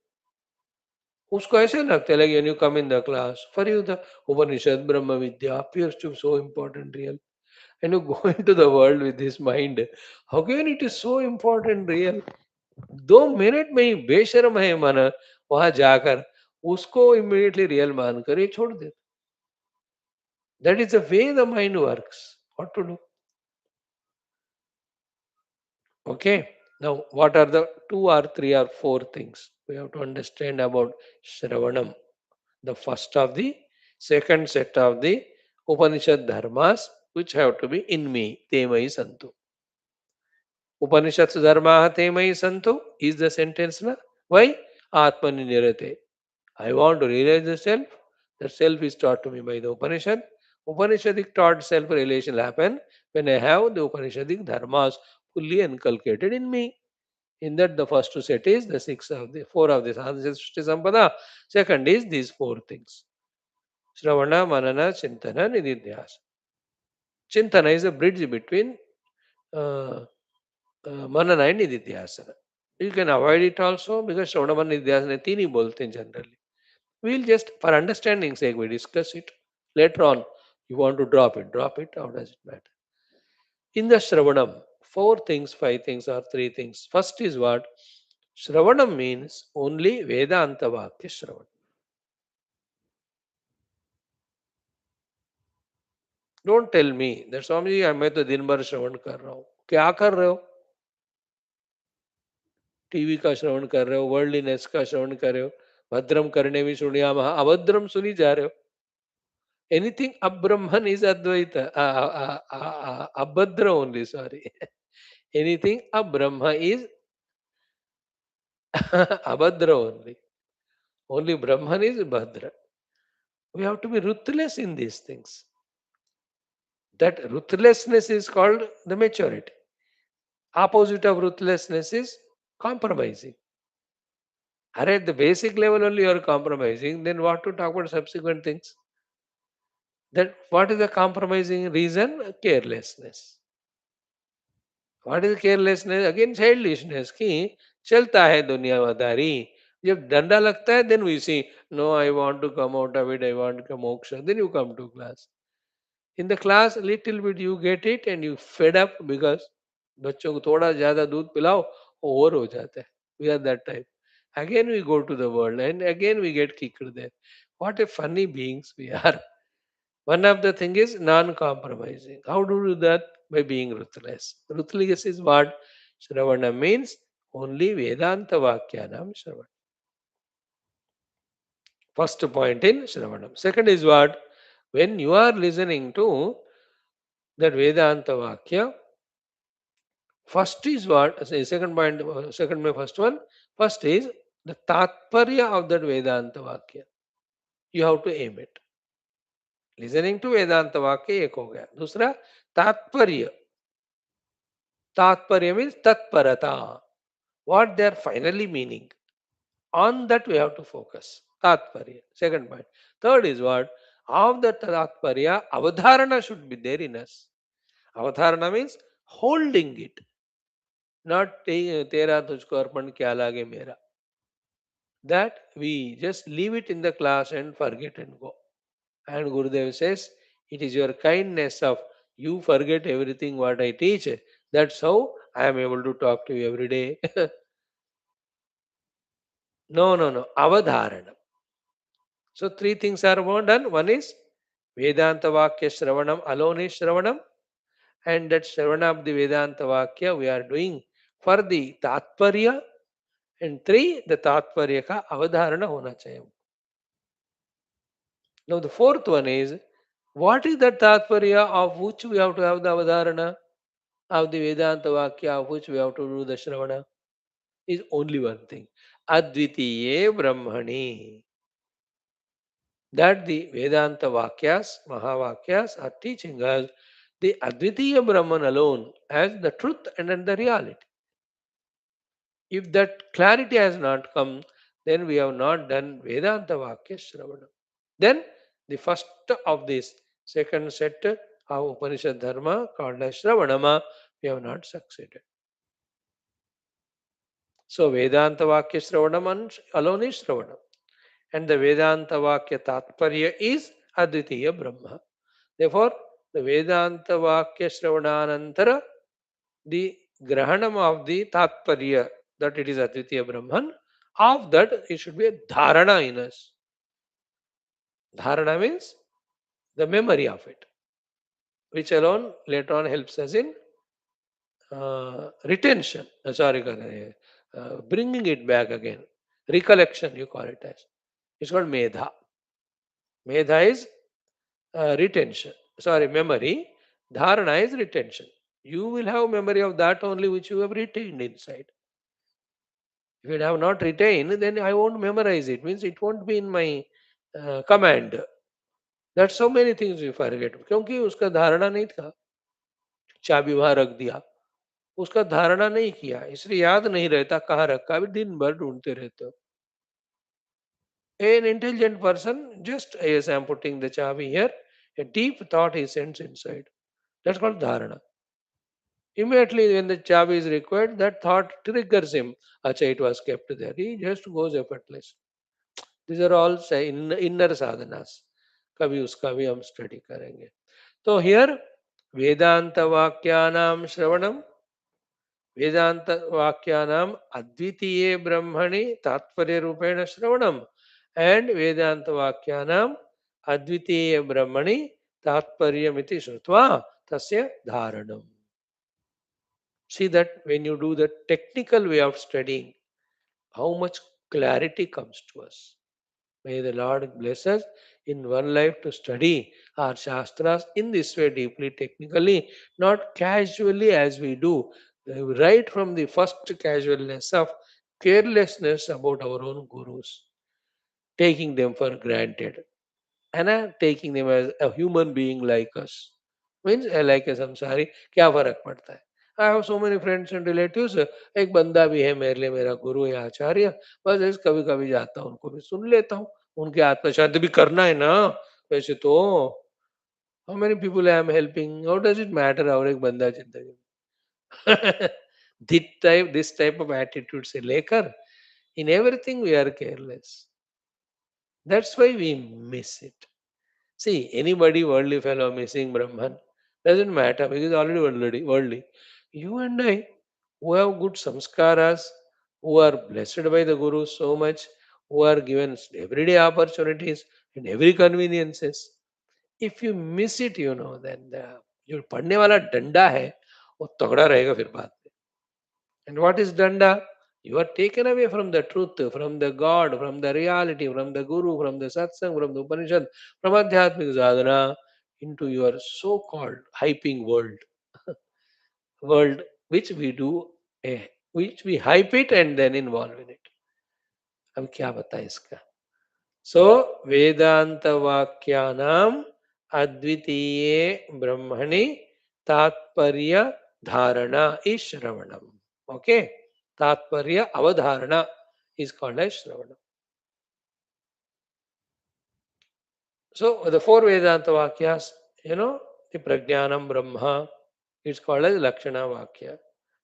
उसको ऐसे लगता है, like when you come in the class, for you the Upanishad, Brahma Vidya appears to be so important, real. And you go into the world with this mind. How can it is so important, real? 2 minute में ही बेशर्म है मन वहां जाकर उसको immediately real मानकर ये छोड़ दे. That is the way the mind works. What to do? Okay, now what are the 2 or 3 or 4 things we have to understand about Shravanam? The first of the second set of the Upanishad dharmas which have to be in me, te mai santu. Upanishads dharma te mai santu is the sentence na. Why? Atmani nirate. I want to realize the self. The self is taught to me by the Upanishad. Upanishadic taught self realization will happen when I have the Upanishadic dharmas fully inculcated in me. In that, the first two set is the 4 of the Srishti Sampada. Second is these 4 things: Shravana, Manana, Chintana, Nididhyas. Chintana is a bridge between uh, Manana and Nididhyasana. You can avoid it also because Shravana, Manana, Nididhyasana तीन ही बोलते हैं generally. We'll just, for understanding sake, we discuss it. Later on, you want to drop it, drop it. How does it matter? In the Shravanam, 4 things, 5 things, or 3 things. First is what? Shravanam means only Vedanta Vakya Shravanam. Don't tell me that Swami ji, मैं तो दिन भर श्रवण कर रहा हूँ. क्या कर रहे हो? टीवी का श्रवण कर रहे हो, वर्ल्डलीनेस का श्रवण कर रहे हो, भद्रम करने भी सुनिया महा अभद्रम सुनी जा रहे हो. Anything Abrahman is Advaita. Abhadra only, sorry. Anything Abrahma is Abhadra only. Only Brahman is Bhadra. We have to be ruthless in these things. That ruthlessness is called the maturity. Opposite of ruthlessness is compromising. At the basic level only you are compromising, then what to talk about subsequent things? That what is the compromising reason? Carelessness. What is carelessness? Again childishness. कि चलता है दुनियादारी. जब डंडा लगता है, then we see, no, I want to come out of it, I want to come moksha. Then you come to class. In the class, little bit you get it and you fed up because बच्चों को थोड़ा ज्यादा दूध पिलाओ, over हो जाता है. We are that type. Again we go to the world and again we get kicked there. What a funny beings we are. One of the thing is non-compromising. How do you do that? by being ruthless. Ruthless is what? Shravana means only Vedanta Vakyanam Shravana. First point in Shravanam. Second is what? When you are listening to that Vedanta Vakya, first is what? Second point, second my first one. First is the Tatparya of that Vedanta Vakya. You have to aim it. Listening to Vedanta Vakya एक हो गया. दूसरा तात्पर्य. Tatparya means tatparata. What they are finally meaning. On that we have to focus. Tatparya. Second point. Third is what? Of the Tatparya, avadharana should be there in us. Avadharana means holding it. Not tera tujhko arpan kya lage mera. That we just leave it in the class and forget and go. And Gurudev says, it is your kindness of you forget everything what I teach. That's how I am able to talk to you every day. No, no, no. Avadharana. So three things are done. One is Vedanta Vakya Shravanam, alone is Shravanam. And that Shravana of the Vedanta Vakya we are doing for the Tatparya. And three, the Tatparya ka Avadharana hona chahiye. Now the fourth one is, what is the Tatparya of which we have to have the Avadharana? Of the Vedanta Vakya of which we have to do the Shravana? Is only one thing. Advitiye Brahmani. That the Vedanta Vakyas, Mahavakyas are teaching us the Advitiya Brahman alone as the truth and then the reality. If that clarity has not come, then we have not done Vedanta Vakya Shravana. Then the first of this second set of Upanishad Dharma called as Shravanama, we have not succeeded. So Vedanta Vakya Shravanam alone is Shravanam. And the Vedanta Vakya Tatparya is Advitiya Brahma. Therefore, the Vedanta Vakya Shravananantara, the Grahanam of the Tatparya, that it is Advitiya Brahman, of that it should be a Dharana in us. Dharana means the memory of it, which alone later on helps us in retention. Bringing it back again. Recollection, you call it as. It's called Medha. Medha is retention. Memory. Dharana is retention. You will have memory of that only which you have retained inside. If you have not retained, then I won't memorize it. Means it won't be in my command. That's so many things we forget. क्योंकि उसका धारणा नहीं था. चाबी वहां रख दिया. उसका धारणा नहीं किया. इसलिए याद नहीं रहता कहाँ रखा. अभी दिन भर ढूंढते रहते हो. An intelligent person, just as I'm putting the chabi here, a deep thought he sends inside. That's called dharana. Immediately when the chabi is required, that thought triggers him. Acha, it was kept there. He just goes effortless. These are all inner sadhanas. कभी उसका भी हम study करेंगे. तो here वेदांत वाक्यानाम श्रवणम, वेदांत वाक्यानाम अद्वितीय ब्रह्मणि तात्पर्य रूपेण श्रवणम, and Vedanta Vakyanam Advitiya Brahmani Tatparyamiti Shrutva Tasya Dharanam. See that when you do the technical way of studying, how much clarity comes to us. May the Lord bless us in one life to study our Shastras in this way deeply, technically, not casually as we do, right from the first casualness of carelessness about our own gurus, taking them for granted, and taking them as a human being like us. Means like a samsari, क्या फर्क पड़ता है? I have so many friends and relatives. एक बंदा भी है मेरे लिए, मेरा गुरु या आचार्य. बस ऐसे कभी कभी जाता हूँ, उनको भी सुन लेता हूँ. उनके आत्म शांति भी करना है ना. वैसे तो how many people I am helping? How does it matter? और एक बंदा जिंदगी में. this type of attitude से लेकर in everything we are careless. That's why we miss it. See, anybody worldly fellow missing Brahman doesn't matter because already worldly. You and I, who have good samskaras, who are blessed by the Guru so much, who are given everyday opportunities and every conveniences. If you miss it, then जो पढ़ने वाला डंडा है वो तगड़ा रहेगा फिर बाद में. And what is danda? You are taken away from the truth, from the God, from the reality, from the Guru, from the Satsang, from the Upanishad, from Adhyatmic Sadhana into your so-called hyping world. World which we do, which we hype it and then involve in it. अब क्या बताएं इसका? So वेदांत वाक्यानाम अद्वितीये ब्रह्मणि तात्पर्य धारणा is श्रवणम. Okay, तात्पर्य अवधारणा is called as श्रवणम. So the four Vedanta Vakyas, the Prajnanam Brahma, it's called as Lakshana Vakya.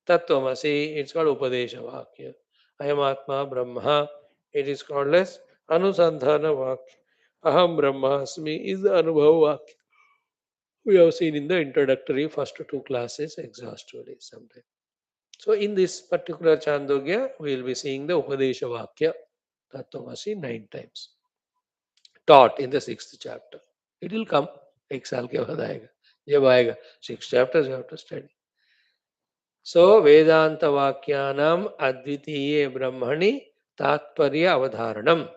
Tattvamasi, it's called Upadesha Vakya. Ayamatma Brahma, it is called as Anusandhana Vakya. Aham Brahmasmi is the Anubhava Vakya. We have seen in the introductory first two classes exhaustively sometime. So in this particular Chandogya, we will be seeing the Upadesha Vakya, Tattvamasi 9 times. Taught in the 6th chapter. It will come. एक साल के बाद आएगा. जब आएगा 6 chapters you have to study. So Vedanta Vakyanam Advitiye Brahmani Tatparya Avadharanam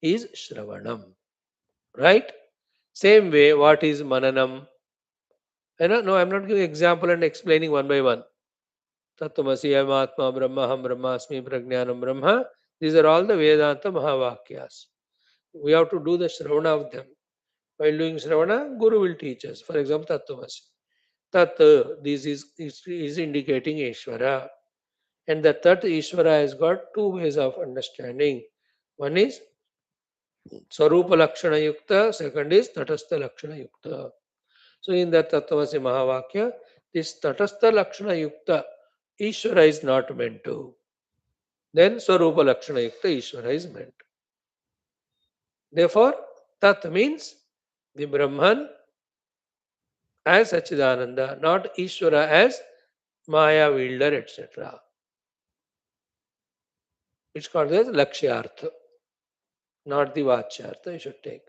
is Shravanam. Right? Same way, what is Mananam? No, I'm not giving example and explaining one by one. Tattvamasi Ayamatma Brahma Ham Brahmasmi Prajnanam Brahma. These are all the Vedanta Mahavakyas. We have to do the Shravana of them. While doing Shravana, Guru will teach us. For example, Tattvamasi. Tat, this is indicating Ishvara. And the Tat Ishvara has got two ways of understanding. One is Sarupa Lakshana Yukta, second is Tatastha Lakshana Yukta. So in the Tattvamasi Mahavakya, this Tatastha Lakshana Yukta, Ishvara is not meant to. Then Sarupa Lakshana Yukta, Ishvara is meant. Therefore, Tat means the Brahman as Sachidananda, not Ishvara as Maya, wielder, etc. It's called as Lakshyartha, not the Vachyartha you should take.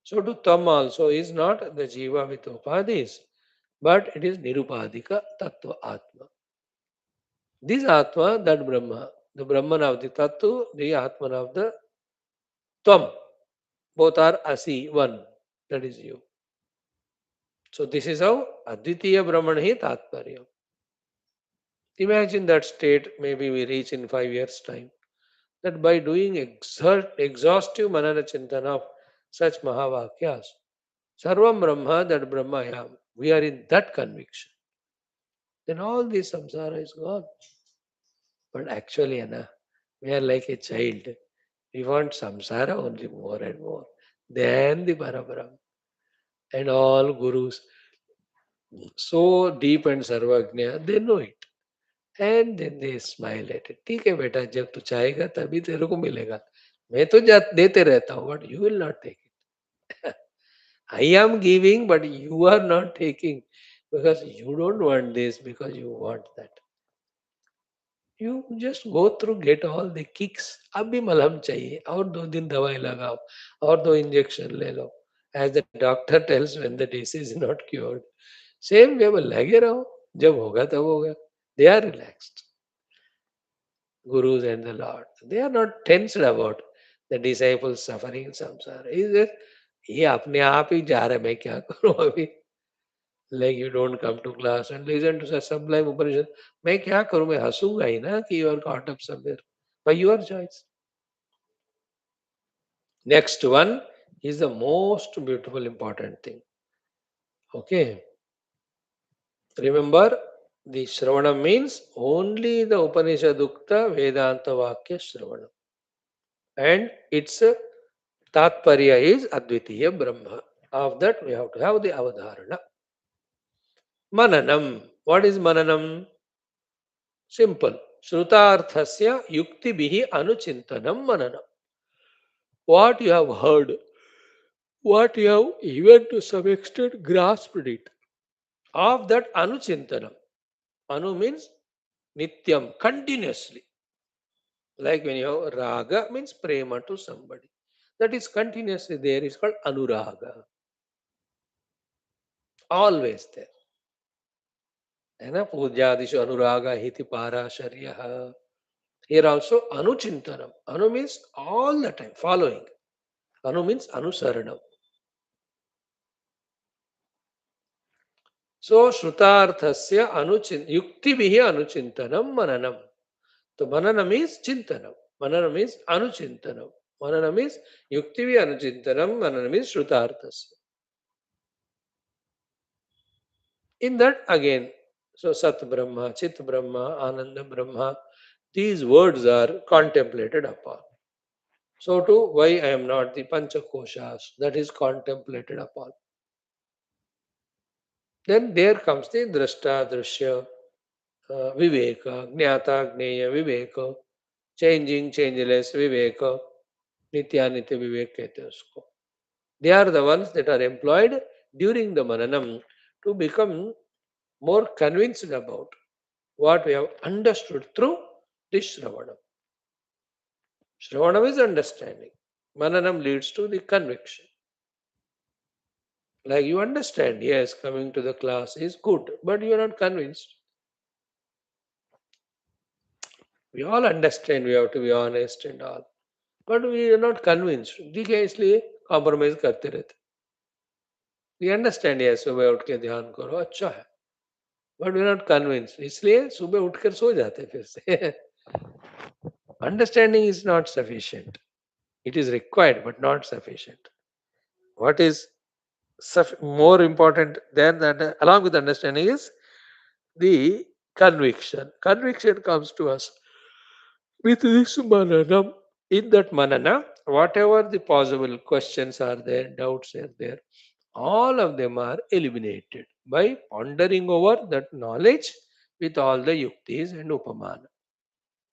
So to Tam also is not the Jiva with Upadis, but it is Nirupadika Tattva Atma. This Atma, that Brahma, the Brahman of the Tattva, the Atman of the Tam, both are Asi, one, that is you. So this is how Advitiya Brahman hi Tatparya. Imagine that state maybe we reach in 5 years' time. That by doing exhaustive manana chintan of such Mahavakyas, Sarvam Brahma, that Brahma I am, we are in that conviction. Then all this samsara is gone. But actually, Anna, we are like a child. We want samsara only more and more. Then the Parabrahma. And all gurus, so deep and sarvagnya, they know it. And then they smile at it. ठीक है बेटा, जब तू चाहेगा तभी तेरे को मिलेगा. मैं तो देते रहता हूँ, but you will not take it. I am giving, but you are not taking because you don't want this, because you want that. You just go through, get all the kicks. अब भी मलहम चाहिए और 2 दिन दवाई लगाओ और 2 injection ले लो. As the doctor tells when the disease is not cured. Same way वो लगे रहो, जब होगा तब होगा. They are relaxed. Gurus and the Lord. They are not tensed about the disciples suffering in samsara. He says, ये अपने आप ही जा रहा है, मैं क्या करूं अभी. Like you don't come to class and listen to such sublime Upanishad. मैं क्या करूं, मैं हंसूंगा ही ना कि you are caught up somewhere. By your choice. Next one is the most beautiful important thing. Okay. Remember, the Shravana means only the Upanishadukta Vedanta Vakya Shravana. And its Tatparya is Advitiya Brahma. Of that we have to have the Avadharana. Mananam. What is Mananam? Simple. Shrutarthasya yukti bihi anuchintanam mananam. What you have heard, what you have even to some extent grasped it. Of that anuchintanam. Anu means nityam, continuously. Like when you have raga means prema to somebody. That is continuously there. It's called anuraga. Always there. है ना, पूज्यादिषु अनुरागा हिति पाराशर्यः. Here also anuchintanam. Anu means all the time following. Anu means anusaranam. So Shrutarthasya yuktibihi anuchintanam mananam. So mananam is chintanam. Mananam is anuchintanam. Mananam is yuktivi anuchintanam. Mananam is Shrutarthasya. In that again, so Sat Brahma, Chit Brahma, Ananda Brahma, these words are contemplated upon. So too, why I am not the Panchakoshas, that is contemplated upon. Then there comes the Drashta, Drashya, Viveka, Jnata, Gneya, Viveka, changing, changeless, Viveka, Nitya, Nitya, Vivek कहते हैं उसको. They are the ones that are employed during the Mananam to become more convinced about what we have understood through this Shravanam. Shravanam is understanding. Mananam leads to the conviction. Like you understand, yes, coming to the class is good, but you are not convinced. We all understand we have to be honest and all, but we are not convinced. ठीक है इसलिए compromise करते रहते. We understand yes सुबह उठ के ध्यान करो अच्छा है, but we are not convinced. इसलिए सुबह उठकर सो जाते फिर से. Understanding is not sufficient. It is required but not sufficient. What is more important than that, along with understanding, is the conviction. Conviction comes to us with this manana. In that manana, whatever the possible questions are there, doubts are there, all of them are eliminated by pondering over that knowledge with all the yuktis and upamana.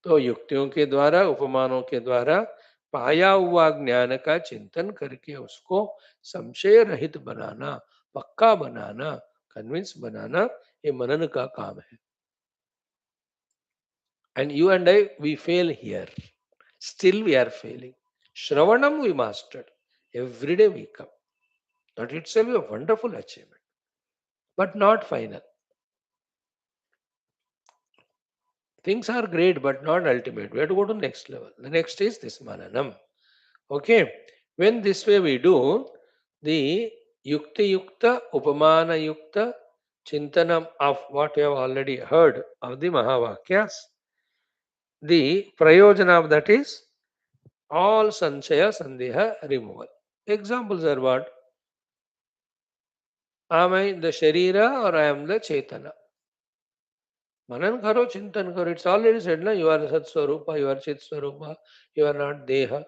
तो युक्तियों के द्वारा उपमानों के द्वारा पाया हुआ ज्ञान का चिंतन करके उसको संशय रहित बनाना, पक्का बनाना, कन्विंस बनाना, ये मनन का काम है. And you and I, we fail here. Still we are failing. Shravanam we mastered. Every day we come. That itself is a wonderful achievement. But not final. Things are great but not ultimate. We have to go to next level. The next is this mananam. Okay. When this way we do, the yukti yukta, upamana yukta, chintanam of what we have already heard of the Mahavakyas, the prayojana of that is all sanshaya sandeha removal. Examples are what? Am I the Sharira or I am the Chetana? Manan karo, chintan karo. It's already said, na, you are Sat Swarupa, you are Chit Swarupa, you are not Deha.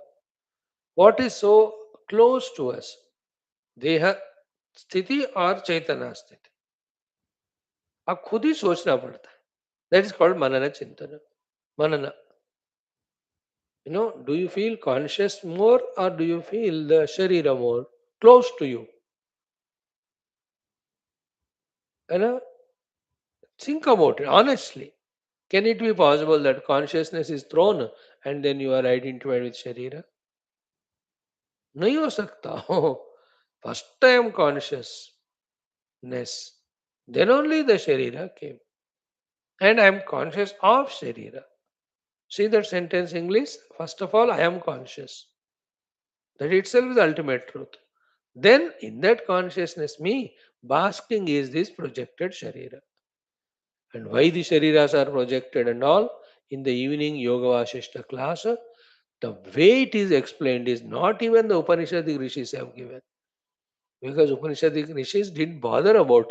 What is so close to us? Deha स्थिति और चैतना स्थिति अब खुद ही सोचना पड़ता है. That is called मनन चिंतन. मनन. Do you feel conscious more or do you feel the sharira more close to you? Think about it honestly. Can it be possible that consciousness is thrown and then you are identified with sharira? नहीं हो सकता. First time consciousness, then only the sharira came. And I am conscious of sharira. See that sentence English? First of all, I am conscious. That itself is the ultimate truth. Then in that consciousness, me, basking is this projected sharira. And why the shariras are projected and all, in the evening Yoga Vasishta class, the way it is explained is not even the Upanishadic rishis have given. Because Upanishadic rishis didn't bother about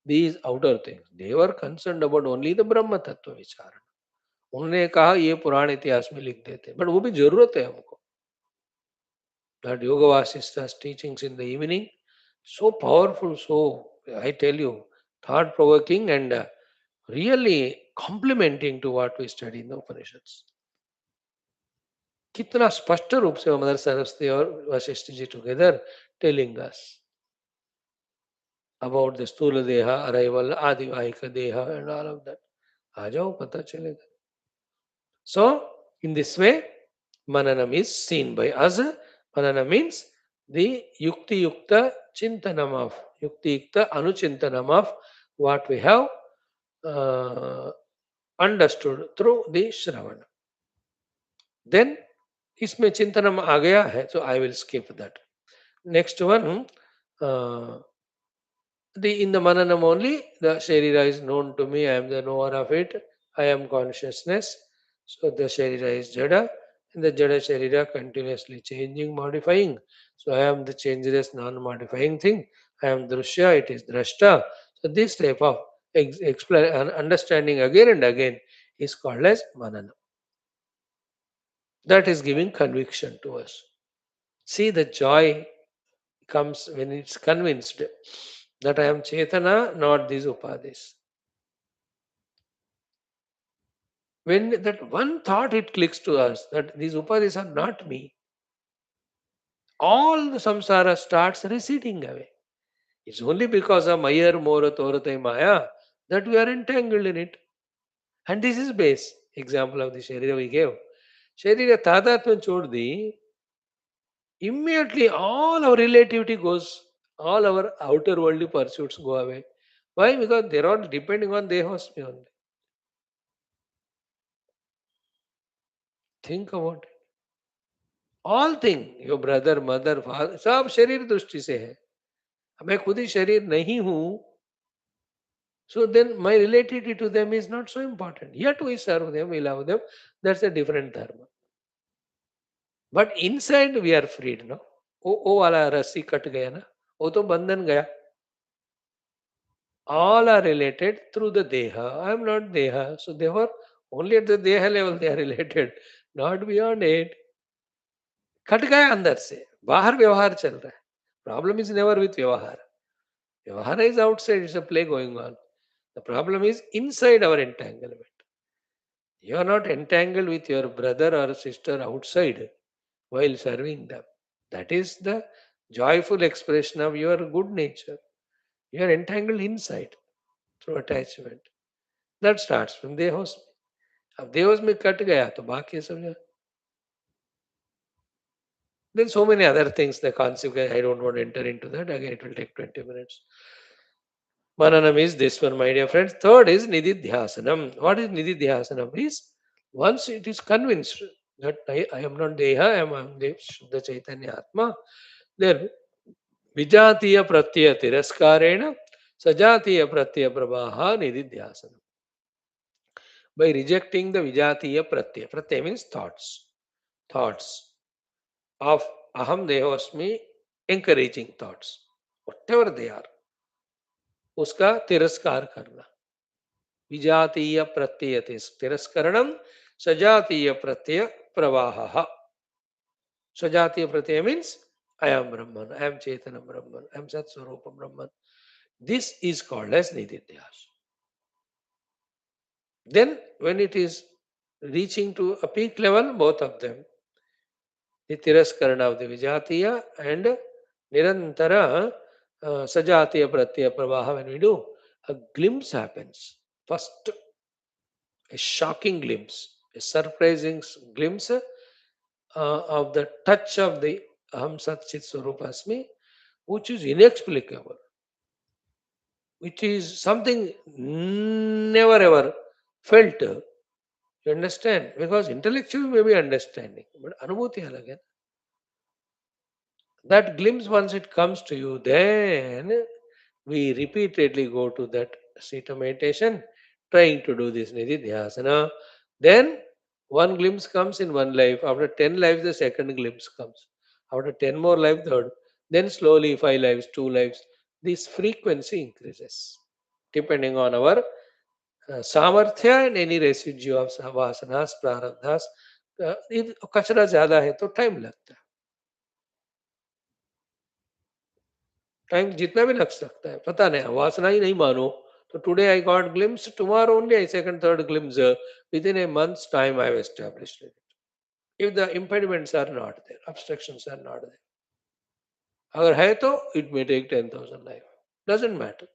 these outer things. They were concerned about only the Brahma Tattva Vicharana. उन्होंने कहा ये पुराण इतिहास में लिख देते, but वो भी जरूरत है हमको. That Yoga Vasishta's teachings in the evening, so powerful, so I tell you, thought provoking and really complementing to what we study in the Upanishads. कितना स्पष्ट रूप से मदर सरस्वती और Vashishtha ji together telling us about the स्थूल देहा, arrival, आदिवाहिक Deha and all of that. आ जाओ पता चलेगा. So in this way, mananam is seen by us. Manana means the yukti yukta chintanam of, yukti yukta anuchintanam of what we have uh, understood through the Shravana. Then इसमें चिंतनम आ गया है, so I will skip that. Next one, uh, in the Mananam only, the Sharira is known to me, I am the knower of it, I am consciousness. So the Sharira is Jada, and the Jada Sharira continuously changing, modifying. So I am the changeless, non-modifying thing. I am Drushya, it is Drashta. So this type of understanding again and again is called as Mananam. That is giving conviction to us. See, the joy comes when it's convinced that I am Chetana, not these Upadis. When that one thought it clicks to us that these Upadis are not me, all the samsara starts receding away. It's only because of Mayar Mora Toratai Maya that we are entangled in it. And this is base example of the Sharira we gave. Sharira Tadatman Choddi, immediately all our relativity goes, all our outer worldly pursuits go away. Why? Because they're all depending on Dehosmi only. Think about it. All thing your brother mother father सब शरीर दृष्टि से है. मैं खुद ही शरीर नहीं हूं. So then my relativity to them is not so important. Yet we serve them, we love them. That's a different dharma. But inside we are freed, no? वो वाला रस्सी कट गया ना, वो तो बंधन गया. All are related through the deha. I am not deha. So therefore only at the deha level they are related, not beyond it. Cut गया अंदर से, बाहर व्यवहार चल रहा है. प्रॉब्लम इज नेवर विथ व्यवहार. व्यवहार is outside, it's a play going on. The problem is inside our entanglement. You are not entangled with your brother or sister outside while serving them. That is the joyful expression of your good nature. You are entangled inside through attachment. That starts from देहोस में. अब देहोस में cut गया तो बाकी सब. Then so many other things, the consequence, I don't want to enter into that. Again, it will take 20 minutes. Mananam is this one, my dear friends. Third is Nididhyasanam. What is Nididhyasanam? Is once it is convinced that I am not Deha, I am the Shuddha Chaitanya Atma, then Vijatiya Pratyaya Tiraskarena, Sajatiya Pratyaya Prabhaha Nididhyasanam. By rejecting the Vijatiya Pratyaya. Pratyaya means thoughts. Thoughts of Aham Dehosmi, encouraging thoughts, whatever they are, उसका तिरस्कार करना. विजातीय प्रत्यय तिरस्करणम, सजातीय प्रत्यय प्रवाह. सजातीय प्रत्यय means I am Brahman, I am Chaitanya Brahman, I am Sat Swarupa Brahman. This is called as Nididhyas. Then when it is reaching to a peak level, both of them, the Tiraskarana of the Vijatiya and Nirantara Sajatiya Pratyaya Pravaha, when we do, a glimpse happens. First, a shocking glimpse, a surprising glimpse of the touch of the Aham Sat Chit Swarupasmi, which is inexplicable, which is something never ever felt. You understand? Because intellectually may be understanding, but Anubhuti again. That glimpse, once it comes to you, then we repeatedly go to that seat of meditation, trying to do this Nididhyasana. Then one glimpse comes in one life. After 10 lives, the second glimpse comes. After 10 more lives, third. Then slowly 5 lives, 2 lives. This frequency increases depending on our सामर्थ्य and any residue of vasanas, prarabdhas. कचरा ज्यादा है तो time लगता है. Time जितना भी लग सकता है, पता नहीं, वासना ही नहीं मानो तो today I got glimpse, tomorrow only I second third glimpse, with in A months time I have established it. If the impediments are not there, obstructions are not there, अगर है तो it may take 10,000 life, doesn't matter,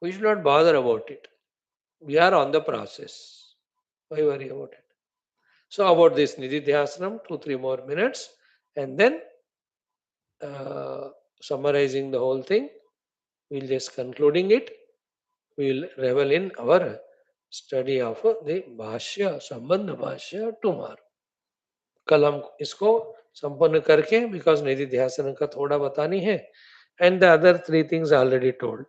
we should not bother about it, we are on the process, why worry about it. So about this Nididhyasanam, 2-3 more minutes, and then summarizing the whole thing, we'll just concluding it. we will revel in our study of the Bhashya, Sambandha Bhashya tomorrow. कल हम इसको संपन्न करके because निधि ध्यासन का थोड़ा बतानी है and the other three things already told.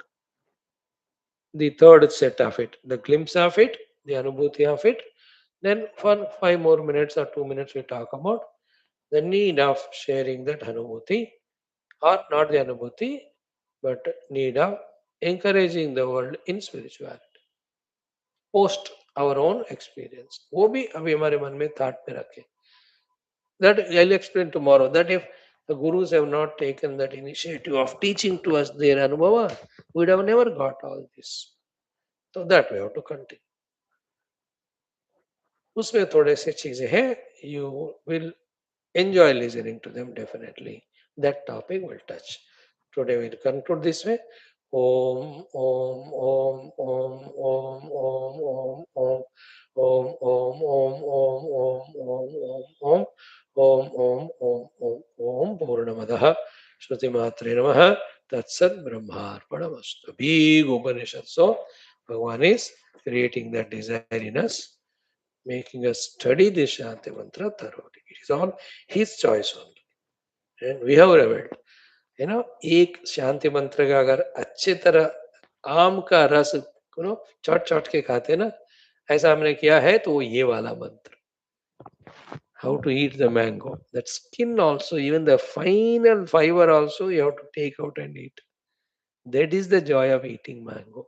The third set of it, the glimpse of it, the anubhuti of it. Then for 5 more minutes or 2 minutes we talk about the need of sharing that anubhuti or not the anubhuti but need of encouraging the world in spirituality. Post our own experience. वो भी अभी हमारे मन में thought में रखें. That I'll explain tomorrow. That if the gurus have not taken that initiative of teaching to us their anubhava, we'd have never got all this. So that we have to continue. उसमें थोड़े से चीजें हैं. You will enjoy listening to them definitely. That topic will touch. Today we'll conclude this way. Om Om Om Om Om Om Om Om Om Om Om Om Om Om Om Om Om Om Om Purnamadah Shruti Matre Namaha Tatsat Brahmarpanamastu. Big Upanishad. So Bhagavan is creating that desire in us, making us study this Shanti Mantra thoroughly. It is all His choice only. And we have revealed. एक शांति मंत्र का अगर अच्छे तरह आम का रस चट चट के खाते ना, ऐसा हमने किया है तो वो ये वाला मंत्र. How to eat the mango. That skin also, even the final fiber also, you have to take out and eat. That is the joy of eating mango.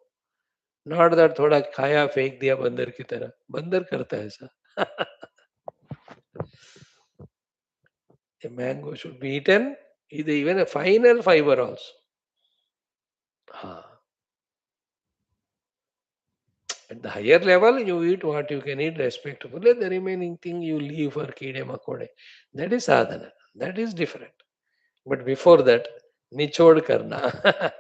Not that थोड़ा खाया फेंक दिया बंदर की तरह. बंदर करता है ऐसा. A mango should be eaten, even a final fiber also. At the higher level, you eat what you can eat respectfully. The remaining thing you leave for kide makode. That is sadhana. That is different. But before that, nichod karna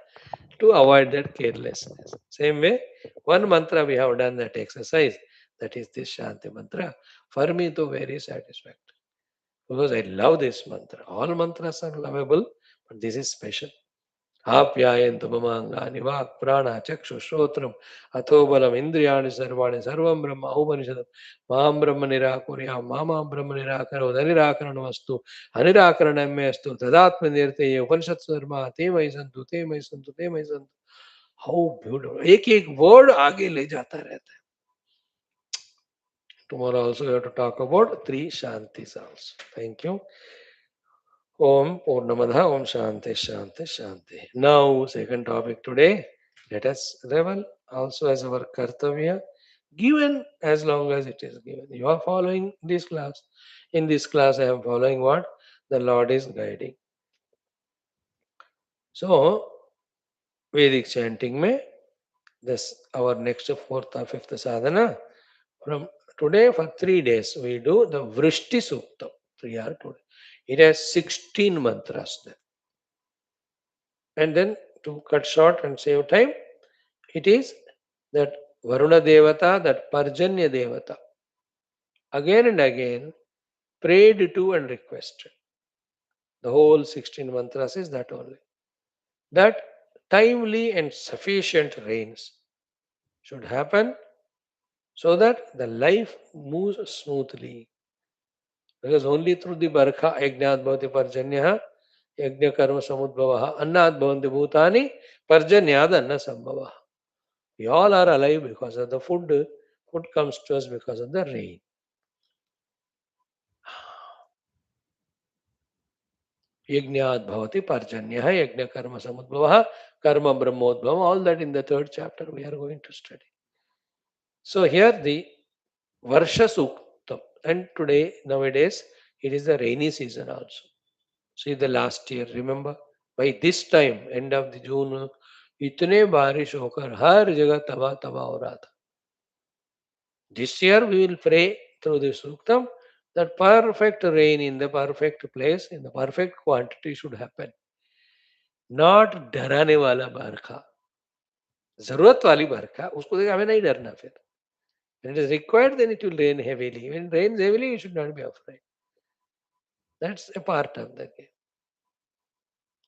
to avoid that carelessness. Same way, one mantra we have done that exercise. That is this Shanti mantra. For me, too, very satisfactory. Because I love this mantra. All mantras are lovable, but this is special. आप्यायन्तु ममाङ्गानि वाक् प्राणः चक्षुः श्रोत्रम् अथो बलम् इन्द्रियाणि सर्वाणि सर्वं ब्रह्म उपनिषदं मां ब्रह्म निराकुर्यां मां ब्रह्म निराकरोत् अनिराकरणमस्तु अनिराकरणं मे अस्तु तदात्मनिर्तेय उपनिषत्सु धर्माः ते मयि सन्तु ते मयि सन्तु ते मयि सन्तु. How beautiful. एक एक वर्ड आगे ले जाता रहता है. Tomorrow also we have to talk about three shantis also. Thank you. Om Purnamada Om Shanti Shanti Shanti. Now, second topic today. Let us revel also as our kartavya, given as long as it is given. You are following this class. In this class, I am following what the Lord is guiding. So, Vedic chanting में this our next fourth or fifth sadhana. From today for 3 days we do the Vrishti Suktam. 3 hours today. It has 16 mantras there. And then to cut short and save time, it is that Varuna Devata, that Parjanya Devata, again and again prayed to and requested. The whole 16 mantras is that only. That timely and sufficient rains should happen so that the life moves smoothly. Because only through the Barkha Yajnat Bhavati Parjanya Yajna Karma Samudbhavaha Annat Bhavanti Bhutani Parjanyad Anna Sambhavaha. We all are alive because of the food. Food comes to us because of the rain. Yajnat bhavati parjanya, yajna karma samudbhava, karma brahmodbhava, all that in the third chapter we are going to study. So here the Varsha Suktam. And today, nowadays, it is the rainy season also. See the last year, remember? By this time, end of the June, इतने बारिश होकर हर जगह तबाह तबाह हो रहा था. This year we will pray through the Suktam that perfect rain in the perfect place, in the perfect quantity should happen. Not डराने वाला बरखा. जरूरत वाली बरखा, उसको देख हमें नहीं डरना फिर. When it is required, then it will rain heavily. When it rains heavily, you should not be afraid. That's a part of the game.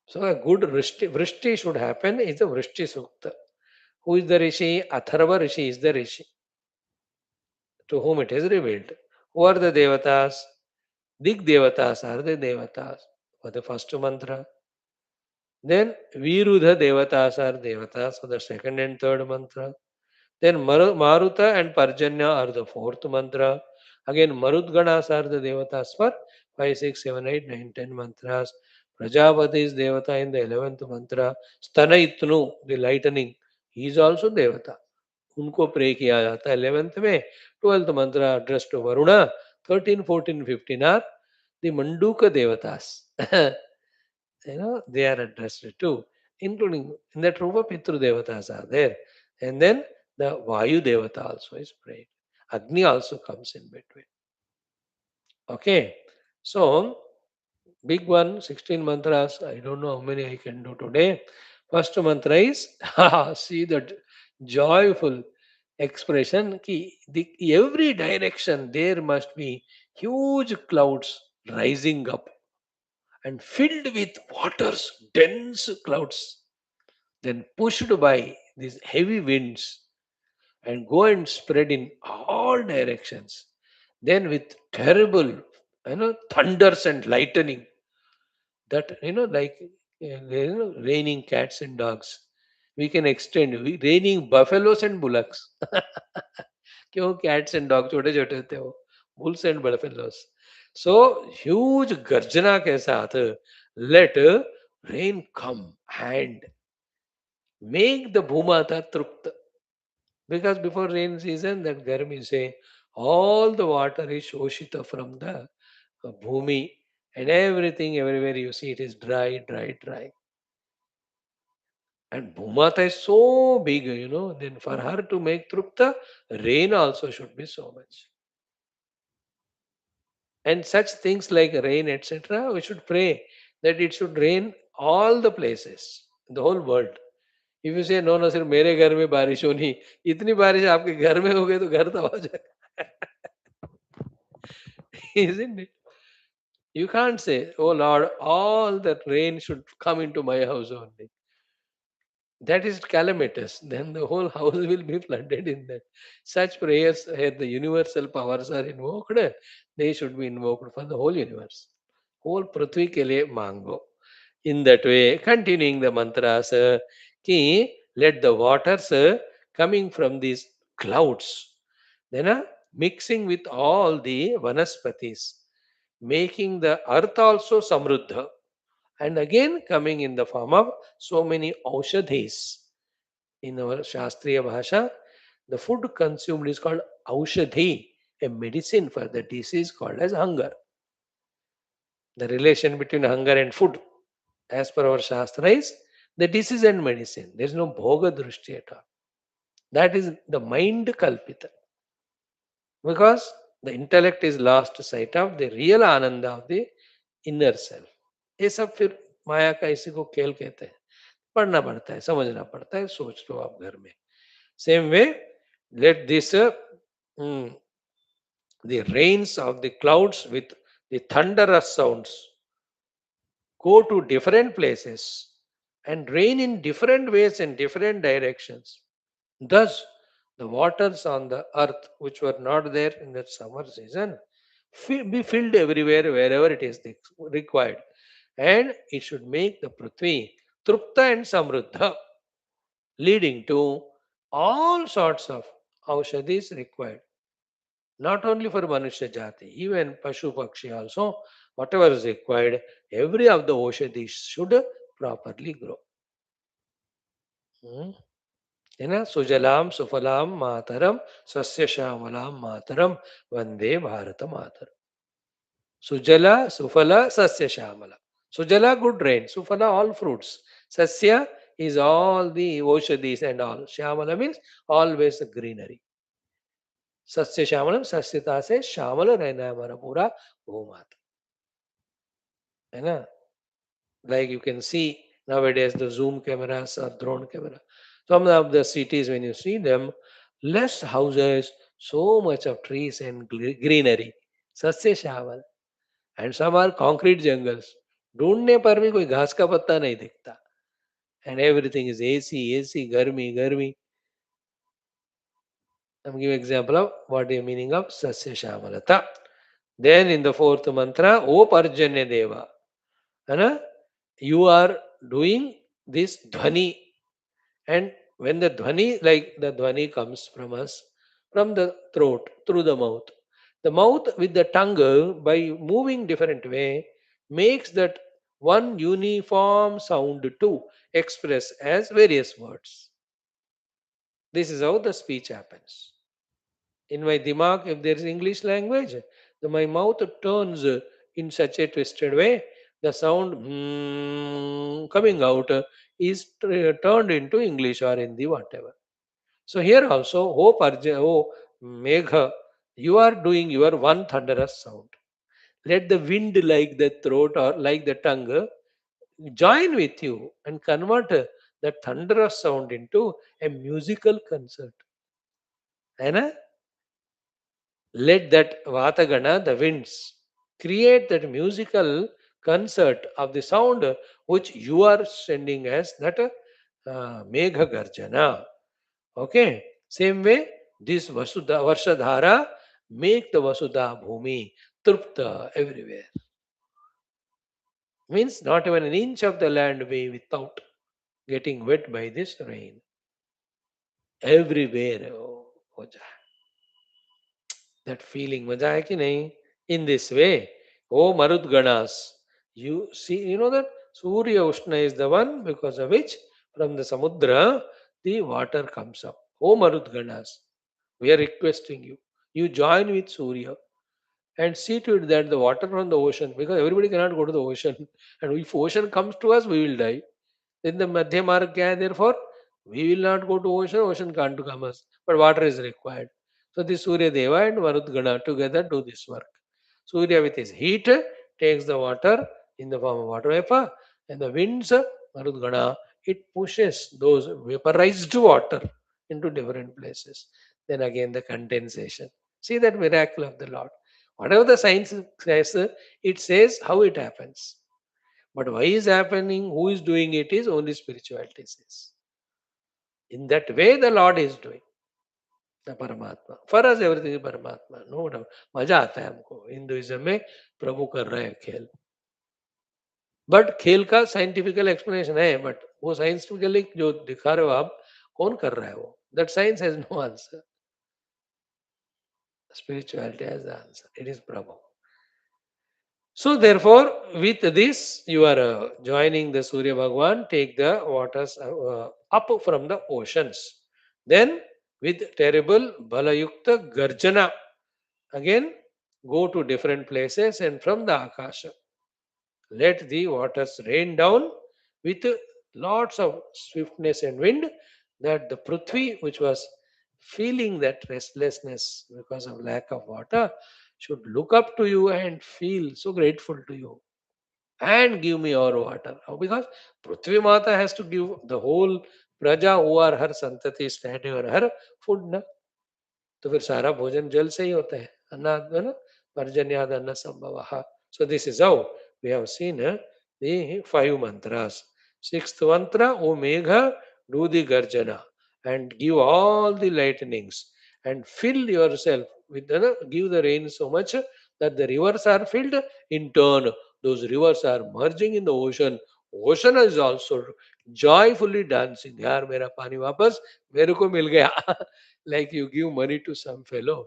So a good vrishti should happen is a vrishti sukta. Who is the Rishi? Atharva Rishi is the Rishi to whom it is revealed. Who are the Devatas? Dig Devatas are the Devatas for the first mantra. Then Virudha Devatas are Devatas for the second and third mantra. Then Maruta and Parjanya are the fourth mantra. Again, Marutganas are the Devatas for 5, 6, 7, 8, 9, 10 mantras. Prajapati is Devata in the 11th mantra. Stanaitnu, the lightning, he is also Devata. उनको pray किया जाता है 11th में. 12th mantra addressed to Varuna. 13, 14, 15 are the Manduka Devatas. They are addressed to, including in that Rupa Pitru Devatas are there. And then the Vayu Devata also is prayed. Agni also comes in between. Okay. So, big one, 16 mantras. I don't know how many I can do today. First mantra is, see that joyful expression, ki every direction there must be huge clouds rising up and filled with waters, dense clouds, then pushed by these heavy winds and go and spread in all directions. Then with terrible, thunders and lightning, that like raining cats and dogs. We can extend raining buffaloes and bullocks. क्यों cats and dogs छोटे छोटे होते हैं वो, bulls and buffaloes. So huge गर्जना के साथ let rain come and make the bhumata trupta, because before rain season that garmi say all the water is shoshita from the bhumi, and everything everywhere you see it is dry, dry, dry. And Bhumata is so big, then for her to make Trupta, rain also should be so much. And such things like rain, etc., we should pray that it should rain all the places, the whole world. If you say, no, no, sir, मेरे घर में बारिश होनी, इतनी बारिश आपके घर में हो गई तो घर तबाह हो जाएगा. Isn't it? You can't say, oh Lord, all that rain should come into my house only. That is calamitous. Then the whole house will be flooded in that. Such prayers where the universal powers are invoked, they should be invoked for the whole universe. Whole Prithvi ke liye mango. In that way, continuing the mantras, ki let the waters coming from these clouds, then mixing with all the vanaspatis, making the earth also samruddha, and again coming in the form of so many aushadhis. In our Shastriya Bhasha, the food consumed is called aushadhi, a medicine for the disease called as hunger. The relation between hunger and food, as per our Shastra, is the disease and medicine. There is no bhoga drushti at all. That is the mind kalpita. Because the intellect is lost sight of the real ananda of the inner self. ये सब फिर माया का इसी को खेल कहते हैं. पढ़ना पड़ता है, समझना पड़ता है, सोच लो आप घर में. Same way, let this the rains of the clouds with the thunderous sounds go to different places and rain in different ways and different directions. Thus, the waters on the earth, which were not there in the summer season, be filled everywhere wherever it is required, and it should make the Prithvi Trupta and Samruddha, leading to all sorts of aushadis required. Not only for Manushya Jati, even Pashu Pakshi also, whatever is required, every of the aushadis should properly grow. Hmm. Sujalam Sufalam Mataram Sasya Shamalam Mataram Vande Bharata Mataram. Sujala Sufala Sasya Shamala. Sujala, good rain. Sufala, all fruits. Sasya is all the aushadis and all. Shamala means always the greenery. सस्य श्यामलम, सस्यता से श्यामल रहना है हमारा पूरा भूमाता, है ना. Like you can see nowadays the zoom cameras or drone camera, some of the cities when you see them, less houses, so much of trees and greenery, सस्य Shyamal. And some are concrete jungles, ढूंढने पर भी कोई घास का पत्ता नहीं दिखता, and everything is AC, AC, गर्मी गर्मी. I'm giving example of what the meaning of Sasya Shamalata. Then in the fourth mantra, O Parjanya Deva, Anna, you are doing this dhvani. And when the dhvani, like the dhvani comes from us, from the throat, through the mouth with the tongue, by moving different way, makes that one uniform sound to express as various words. This is how the speech happens. In my dimag, if there is English language, my mouth turns in such a twisted way, the sound coming out is turned into English or Hindi, whatever. So here also, O Megha, you are doing your one thunderous sound. Let the wind like the throat or like the tongue join with you and convert that thunderous sound into a musical concert. है ना? Let that Vatagana, the winds, create that musical concert of the sound which you are sending as that Megha Garjana. Okay. Same way, this Varshadhara make the Vasudha Bhumi Trupta everywhere. Means not even an inch of the land way without getting wet by this rain. Everywhere. Oh, हो जाए. That feeling मजा है कि नहीं? In this way, oh Marudganas, you see, you know that Surya Ushna is the one because of which from the Samudra the water comes up. Oh Marudganas, we are requesting you, you join with Surya and see to it that the water from the ocean, because everybody cannot go to the ocean, and if ocean comes to us, we will die. Then the Madhya Marg kya hai? Therefore, we will not go to ocean, ocean can't come us, but water is required. So the Surya Deva and Marudgana together do this work. Surya with his heat takes the water in the form of water vapor, and the winds, Marudgana, it pushes those vaporized water into different places. Then again the condensation. See that miracle of the Lord. Whatever the science says, it says how it happens. But why is happening, who is doing it is only spirituality says. In that way the Lord is doing. The Paramatma. For us everything is Paramatma. No doubt. मजा आता है हमको Hinduism में प्रभु कर रहे हैं खेल. But खेल का साइंटिफिकल एक्सप्लेनेशन है, बट वो साइंटिफिकली जो दिखा रहे हो आप, कौन कर रहा है वो? That science has no answer. Spirituality has the answer. It is Prabhu. So therefore, with this, you are joining the Surya Bhagwan, take the waters up from the oceans. Then, with terrible Balayukta Garjana, again go to different places and from the Akasha, let the waters rain down with lots of swiftness and wind, that the Prithvi, which was feeling that restlessness because of lack of water, should look up to you and feel so grateful to you and give me your water. How? Because Prithvi Mata has to give the whole praja who are her santati standing or her food na. तो फिर सारा भोजन जल से ही होता है. अन्नाद ना पर्जन्याद अन्न संभव. So this is how we have seen the five mantras. Sixth mantra, O Megha, do the garjana and give all the lightnings and fill yourself with give the rain so much that the rivers are filled. In turn, those rivers are merging in the ocean. Ocean is also joyfully dancing. यार मेरा पानी वापस मेरे को मिल गया. Like you give money to some fellow.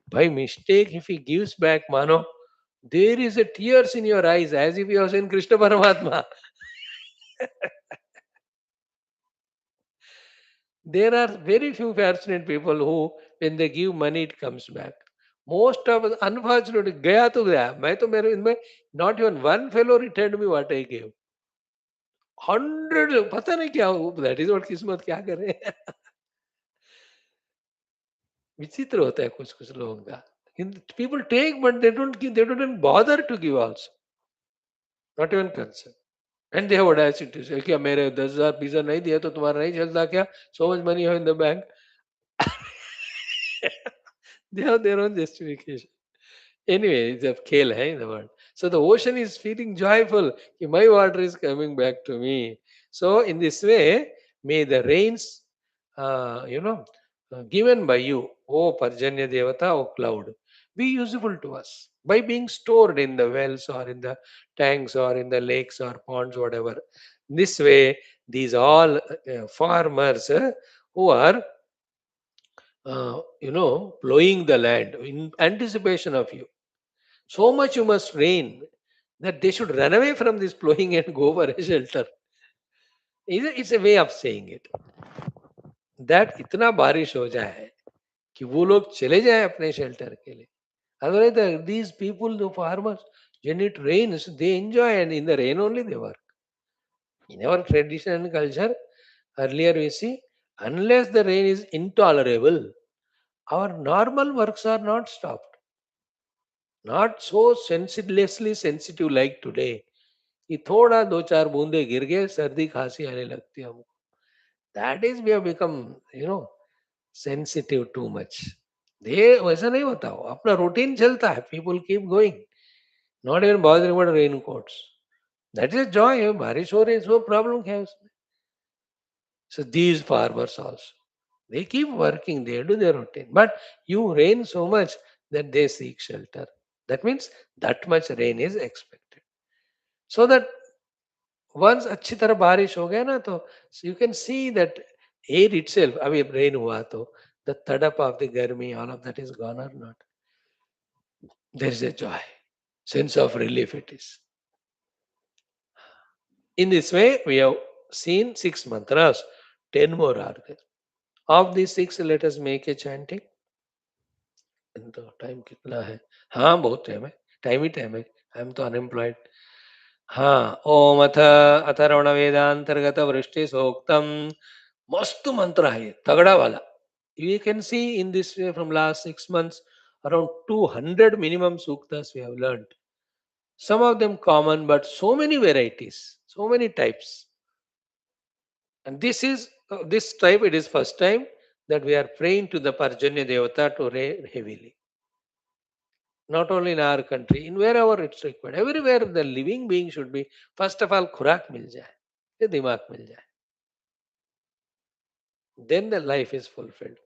By mistake, if he gives back, mano, there is a tears in your eyes as if you have seen Krishna Paramatma. There are very few fortunate people who, when they give money, it comes back. Most of us, unfortunately, गया तो गया. मैं तो मेरे इनमें not even one fellow returned me what I gave. 100, पता नहीं क्या हो, that is what किस्मत क्या करे. विचित्र होता है कुछ कुछ लोगों का. People take, but they don't give, they don't even bother to give also. Not even concern. And they have audacity to say, क्या मेरे 10,000 पिज्जा नहीं दिया तो तुम्हारा नहीं चलता क्या? So much money you have in the bank. They have their own justification. Anyway, it's a खेल है in the world. So the ocean is feeling joyful. कि my water is coming back to me. So in this way, may the rains, uh, you know, given by you, O Parjanya Devata, O cloud, be useful to us by being stored in the wells or in the tanks or in the lakes or ponds, whatever. This way, these all farmers who are, plowing the land in anticipation of you. So much you must rain that they should run away from this plowing and go for a shelter. It's a way of saying it. That इतना बारिश हो जाए कि वो लोग चले जाएं अपने शेल्टर के लिए. Otherwise, these people, the farmers, when it rains, they enjoy, and in the rain only they work. In our tradition and culture, earlier we see, unless the rain is intolerable, our normal works are not stopped. Not so sensitively sensitive like today. कि थोड़ा दो चार बूंदे गिर गए सर्दी खांसी आने लगती है हमको. That is we have become, sensitive too much. ये वैसा नहीं होता हो, अपना रूटीन चलता है. People keep going, not even bothering about raincoats. That is joy. बारिश हो रही है, so problem क्या है उसमें? So these farmers also, they keep working, they do their routine. But you rain so much that they seek shelter. That means that much rain is expected. So that once अच्छी तरह बारिश हो गया ना तो you can see that air itself, अभी rain हुआ तो the तड़प of the गर्मी, all of that is gone or not. There is a joy, sense of relief it is. In this way, we have seen 6 mantras, 10 more are there. Of these 6, let us make a chanting. तो time कितना है? हाँ, बहुत time है. Time ही time है. I am तो unemployed. हाँ, ओम अथ अथर्वण वेदांतर्गत वृष्टि सोक्तम. मस्त मंत्र है ये, तगड़ा वाला. You can see in this way from last 6 months, around 200 minimum suktas we have learned. Some of them common, but so many varieties, so many types. And this type, it is first time that we are praying to the Parjanya Devata to rain heavily. Not only in our country, in wherever it's required. Everywhere the living being should be, first of all, खुराक मिल जाए, ये दिमाग मिल जाए. Then the life is fulfilled.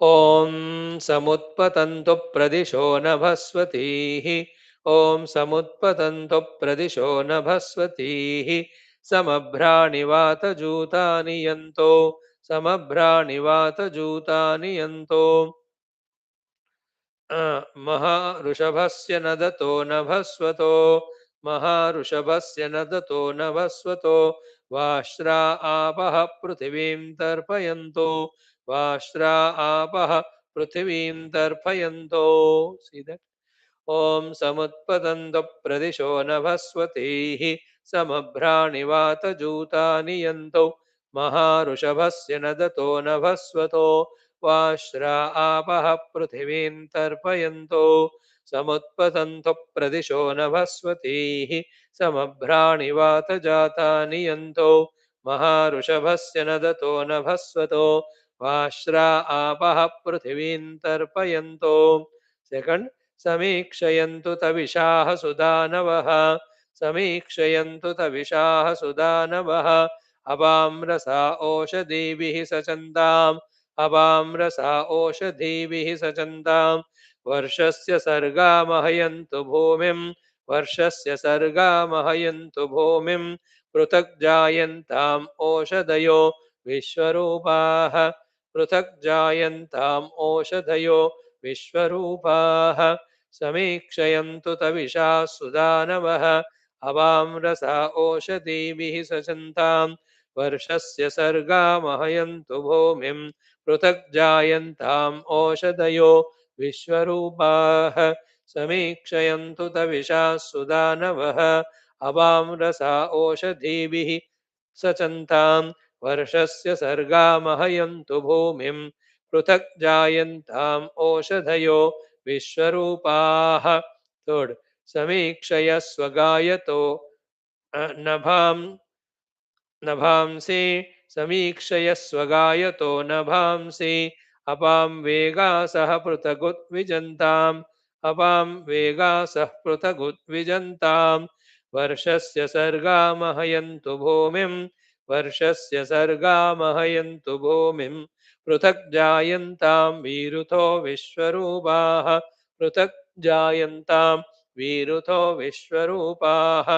Om samutpatantu pradisho nabhasvatihi. Om samutpatantu pradisho nabhasvatihi. Samabhrani vata jutani yanto. Samabhrani vata jutani yanto. महाऋषभस्य नदतो नभस्वतो. महाऋषभस्य नदतो नभस्वतो. वाश्रा आपः पृथिवीं तर्पयन्तो. वाश्रा आपः पृथिवीं तर्पयन्तो. See that? ॐ समुत्पतन्त प्रदिशो नभस्वतीः. समभ्राणि वातजूतानि यन्तौ. महाऋषभस्य नदतो नभस्वतो. वाश्रा आपः पृथिवीं तर्पयन्तो. समुत्पतन्त प्रदिशो नभस्वतीः. समभ्राणि वातजातानि यन्तौ. महाऋषभस्य नदतो नभस्वतो. वाश्रा आपः पृथिवीं तर्पयन्तो. सेकंड, समीक्षयन्तु तविषाः सुदानवः. समीक्षयन्तु तविषाः सुदानवः. अपां रसा ओषधीभिः सचन्ताम्. अपां रसा ओषधीभिः सचन्ताम्. वर्षस्य सर्गामहयन्तु भूमिं. वर्षस्य सर्गामहयन्तु भूमिं. पृथक् जायन्ताम् ओषधयो विश्वरूपाः. पृथक् जायन्ताम् ओषधयो विश्वरूपाः. समीक्षयन्तु तविषा सुदानवः. अवां रसा ओषधीभिः सचन्ताम्. वर्षस्य सर्गामहयन्तु भूमिं. पृथक् जायन्ताम् ओषधयो विश्वरूपाः. समीक्षयन्तु तविषा सुदानवः. अवां रसा ओषधीभिः सचन्ताम्. वर्षस्य सर्गामहयन्तु भूमिं. पृथक् जायन्ताम् ओषधयो विश्वरूपाः. थर्ड, समीक्षयस्व गायतो नभां नभांसि. समीक्षयस्व गायतो नभांसि. अपां वेगासः पृथगुद्विजन्ताम्. अपां वेगासः पृथगुद्विजन्ताम्. वर्षस्य सर्गामहयन्तु भूमिं. वर्षस्य सर्गामहयन्तु भूमिं. पृथक् जायन्तां विरुतो विश्वरूपाः पृथक् जायन्तां विरुतो विश्वरूपाः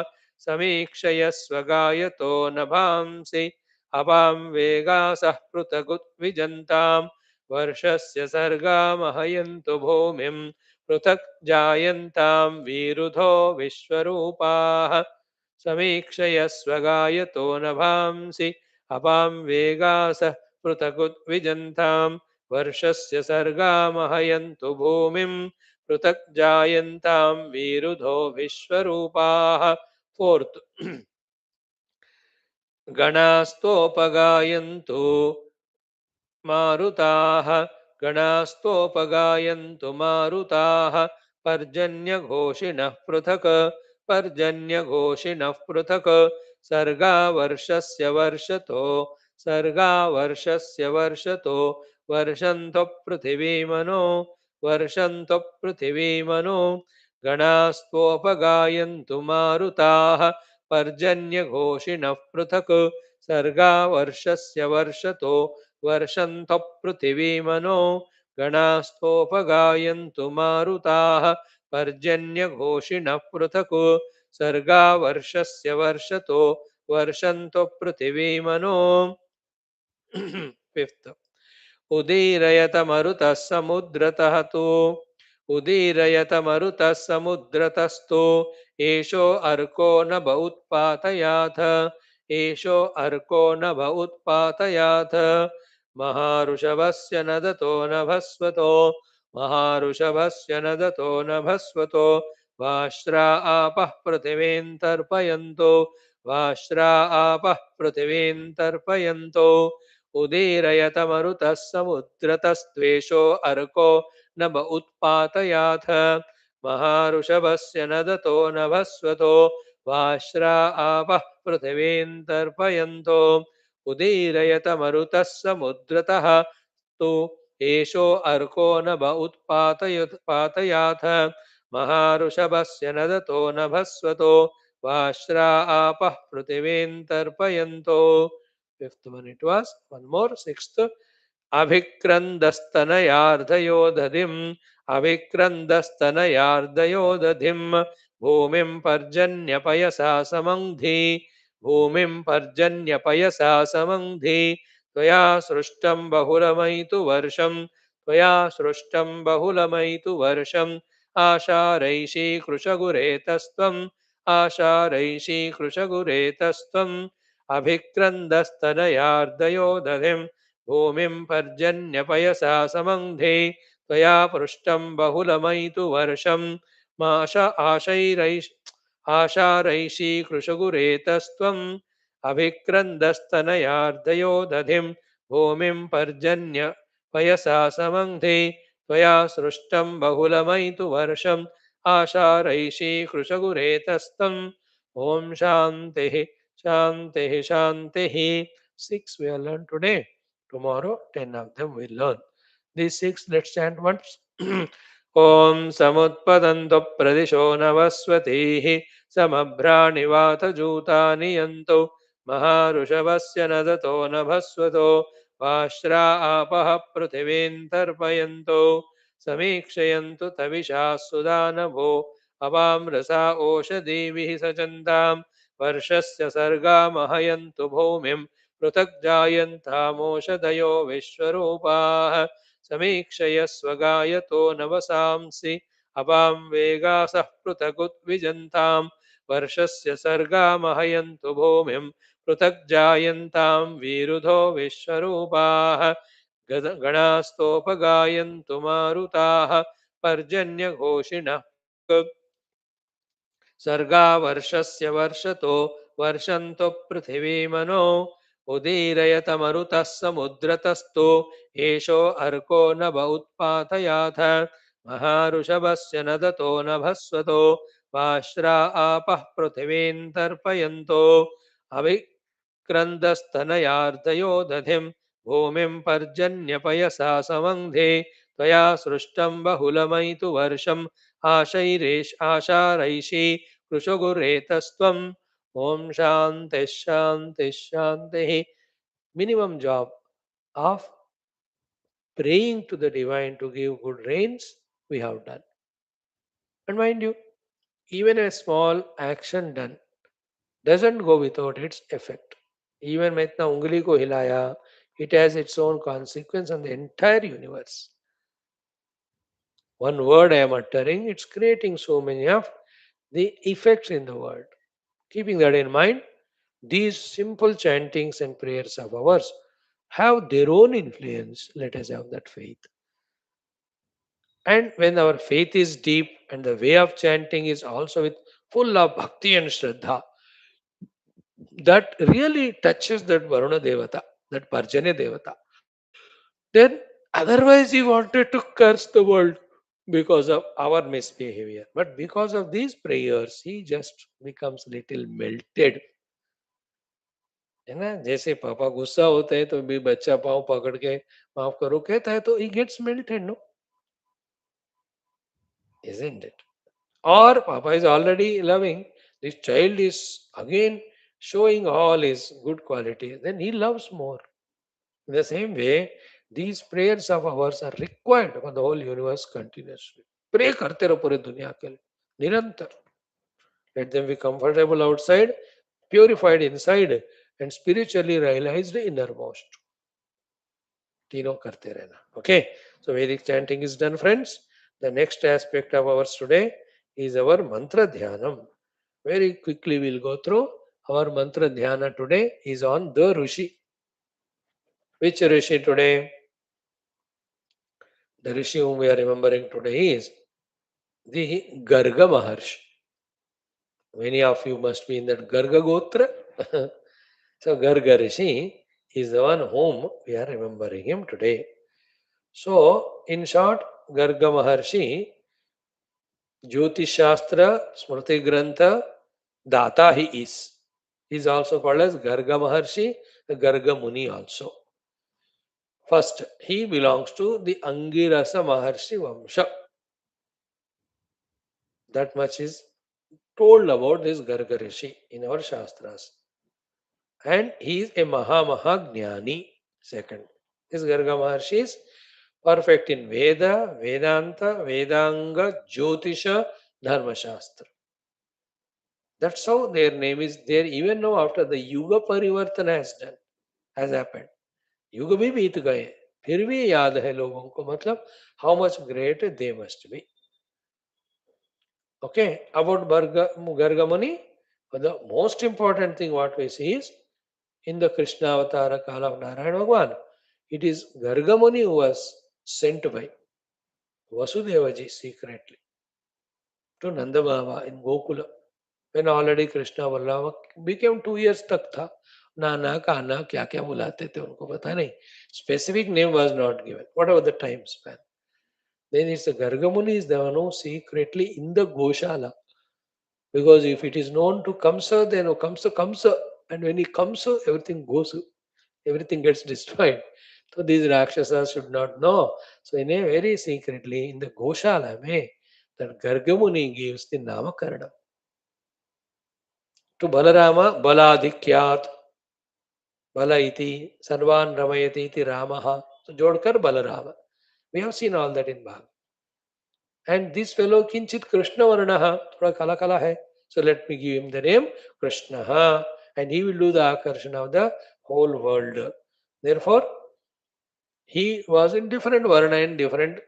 समीक्षयस्व गायतो नभांसि अपां वेगासः पृथगुद्विजन्तां वर्षस्य सर्गामहयन्तु भूमिं पृथक् जायन्तां विरुधो विश्वरूपाः समीक्षयस्व गायतो नभांसि अपां वेगासः पृथगुद्विजन्तां वर्षस्य सर्गामहयन्तु भूमिं पृथक् जायन्तां विरुधो विश्वरूपाः फोर्त् गणास्तोपगायन्तु मारुताः गणास्तोपगायन्तु मारुताः पर्जन्यघोषिणः पृथक् पर्जन्यघोषिणः पृथक् सर्गावर्षस्य वर्षतो सर्गावर्षस्य वर्षतो वर्षन्तो पृथिवीमनो वर्षन्तो पृथिवीमनो गणास्त्वोपगायन्तु मारुताः पर्जन्यघोषिणः पृथक् सर्गावर्षस्य वर्षतो वर्षन्तः पृथिवीमनो गणास्तोपगायन्तु मारुताः पर्जन्यघोषिणः पृथक् सर्गावर्षस्य वर्षतो वर्षन्तः पृथिवीमनो फिफ्थ उदीरयत मरुतः समुद्रतः तु उदीरयत मरुतः समुद्रतस्तु एषो अर्को नभ उत्पातयाथ एषो अर्को नभ उत्पातयाथ महाऋषभस्य नदतो नभस्वतो महाऋषभस्य नदतो नभस्वतो वाश्रा आपः पृथिवीं तर्पयन्तो वाश्रा आपः पृथिवीं तर्पयन्तो उदीरयत मरुतः समुद्रतस्त्वेषो अर्को नभ उत्पातयाथ महाऋषभस्य नदतो नभस्वतो वाश्रा आपः पृथिवीं तर्पयन्तो उदीरयत मरुतः समुद्रतः तु एषो अर्को नभ उत्पातयाथ महाऋषभस्य नदतो नभस्वतो वाश्रा आपः पृथिवीं तर्पयन्तो fifth one it was one more sixth अभिक्रन्दस्तनयार्धयो दधिम् अभिक्रन्दस्तनयार्धयो दधिम् भूमिं पर्जन्यपयसा समङ्धि भूमिं पर्जन्यपयसा समङ्धि त्वया सृष्टं बहुलमयितु वर्षं त्वया सृष्टं बहुलमयितु वर्षम् आशारैषी कृशगुरेतस्त्वम् आशारैषी कृशगुरेतस्त्वम् अभिक्रन्दस्तनयार्धयो दधिम् भूमिं पर्जन्यपयसा समङ्धे त्वया पृष्टं बहुलमयितु वर्षम् आशारैषी कृशगुरेतस्त्वम् अभिक्रन्दस्तनयार्धयो दधिम् भूमिं पर्जन्यपयसा समङ्धे त्वया सृष्टं बहुलमयितु वर्षम् आशारैषी कृशगुरेतस्त्वम् ॐ शान्तिः शान्तिः शान्तिः 6 we have learned today. Tomorrow 10 of them we learn. These 6 let's chant once. ॐ समुत्पतन्तु प्रदिशो नवस्वतीः समभ्राणिवातजूतानि यन्तु महाऋषभस्य नदतो नभस्वतो वाश्रा आपः पृथिवीं तर्पयन्तु समीक्षयन्तु तविषा सुदानभो अवां रसा ओषधीभिः सचन्तां वर्षस्य सर्गामहयन्तु भूमिं पृथक् जायन्तामोषधयो विश्वरूपाः समीक्षयस्व गायतो नवसांसि अपां वेगासः पृथगुद्विजन्तां वर्षस्य सर्गामहयन्तु भूमिं पृथक् जायन्तां विरुधो विश्वरूपाः गणास्तोपगायन्तु मारुताः पर्जन्यघोषिणः सर्गावर्षस्य वर्षतो वर्षन्तो पृथिवीमनो उदीरयत मरुतः समुद्रतस्तु एषो अर्को नभ उत्पातयाथ महाऋषभस्य नदतो नभस्वतो वाश्रा आपः पृथिवीं तर्पयन्तो अभिक्रन्दस्तनयार्धयो दधिम् भूमिं पर्जन्यपयसा समङ्धे त्वया सृष्टं बहुलमयितु वर्षम् आशारैषी कृशगुरेतस्त्वम् ॐ शान्तिः शान्तिः शान्तिः minimum job of praying to the divine to give good rains, we have done. And mind you, even a small action done doesn't go without its effect. Even मैं इतना उंगली को हिलाया, it has its own consequence on the entire universe. One word I am uttering, it's creating so many of the effects in the world. Keeping that in mind, these simple chantings and prayers of ours have their own influence. Let us have that faith. And when our faith is deep and the way of chanting is also with full of bhakti and shraddha, that really touches that Varuna Devata, that Parjanya Devata. Then otherwise he wanted to curse the world because of our misbehavior. But because of these prayers, he just becomes little melted. है ना, जैसे पापा गुस्सा होते हैं तो भी बच्चा पाँव पकड़ के माफ करो कहता है तो he gets melted, no? Isn't it? Or Papa is already loving, this child is again showing all his good qualities, then he loves more. In the same way, these prayers of ours are required for the whole universe continuously. Pray करते रहो पूरे दुनिया के लिए निरंतर. Let them be comfortable outside, purified inside, and spiritually realized innermost. तीनों करते रहना. Okay, so Vedic chanting is done, friends. The next aspect of ours today is our mantra dhyanam. Very quickly we'll go through. Our mantra dhyana today is on the Rishi. Which Rishi today? The Rishi whom we are remembering today is the Garga Maharshi. Many of you must be in that Garga Gotra. So Garga Rishi is the one whom we are remembering him today. So in short, Garga Maharshi, Jyotish Shastra, Smriti Grantha, Data he is. He is also called as Garga Maharshi, the Garga Muni also. First, he belongs to the Angirasa Maharshi Vamsha. That much is told about this Garga Rishi in our Shastras. And he is a Maha Second, this Garga Maharshi is perfect in Veda, Vedanta, Vedanga, Jyotisha, Dharma Shastra. That's how their name is there even now after the Yuga Parivartana has happened. युग भी बीत गए फिर भी याद है लोगों को मतलब how much great they must be. Okay, about Gargamuni, the most important thing what we see is in the Krishna Avatara Kala of Narayana Bhagwan, it is Gargamuni who was sent by Vasudevaji secretly to Nanda Baba in Gokula. When already Krishna Vallabha became 2 years तक था नाना काना क्या क्या बुलाते थे उनको पता नहीं specific name was not given whatever the time span. Then it's the Gargamuni is the one who secretly in the Goshala. Because if it is known to Kamsa, then Kamsa. And when he comes, everything goes, everything gets destroyed. So these Rakshasas should not know. So in a very secretly, in the Goshala, that Gargamuni gives the Namakarana. To Balarama, Baladhikyat, Bala iti, Sarvan Ramayati iti Ramaha. So Jodkar Balarama. We have seen all that in Bhagavad. And this fellow Kinchit Krishna Varnaha, thoda kala kala hai. So let me give him the name Krishna, and he will do the akarshana of the whole world. Therefore, he was in different Varna and different,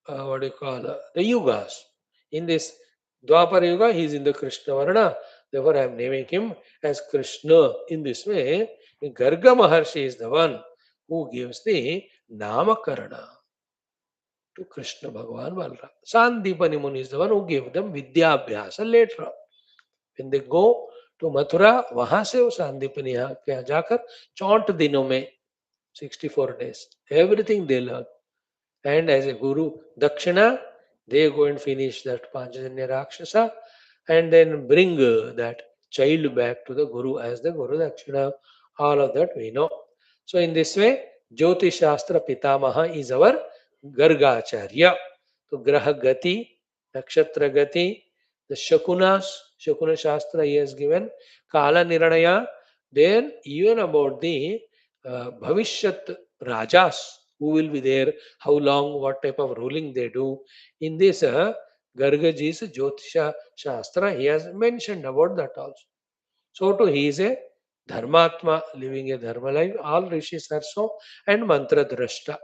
what do you call, the yugas. In this Dwapar Yuga, he is in the Krishna Varna. Therefore, I am naming him as Krishna. In this way, Garga Maharshi is the one who gives the Namakarana to Krishna Bhagavan Balram. Sandipani Muni is the one who gave them Vidyabhyasa later on. When they go to Mathura, वहां से वो सांदीपनि के यहाँ जाकर 64 दिनों में 64 days everything they learn. And as a guru dakshina, they go and finish that Panchajanya Rakshasa and then bring that child back to the guru as the guru dakshina. All of that we know. So in this way, Jyotish Shastra Pitamaha is our Gargacharya. So Graha Gati, Nakshatra Gati, the Shakunas, Shakuna Shastra he has given, Kala Niranaya, then even about the Bhavishyat Rajas, who will be there, how long, what type of ruling they do. In this Gargaji's Jyotisha Shastra, he has mentioned about that also. So too, he is a Dharmatma living a Dharma life. All rishis are so, and Mantra Drashta.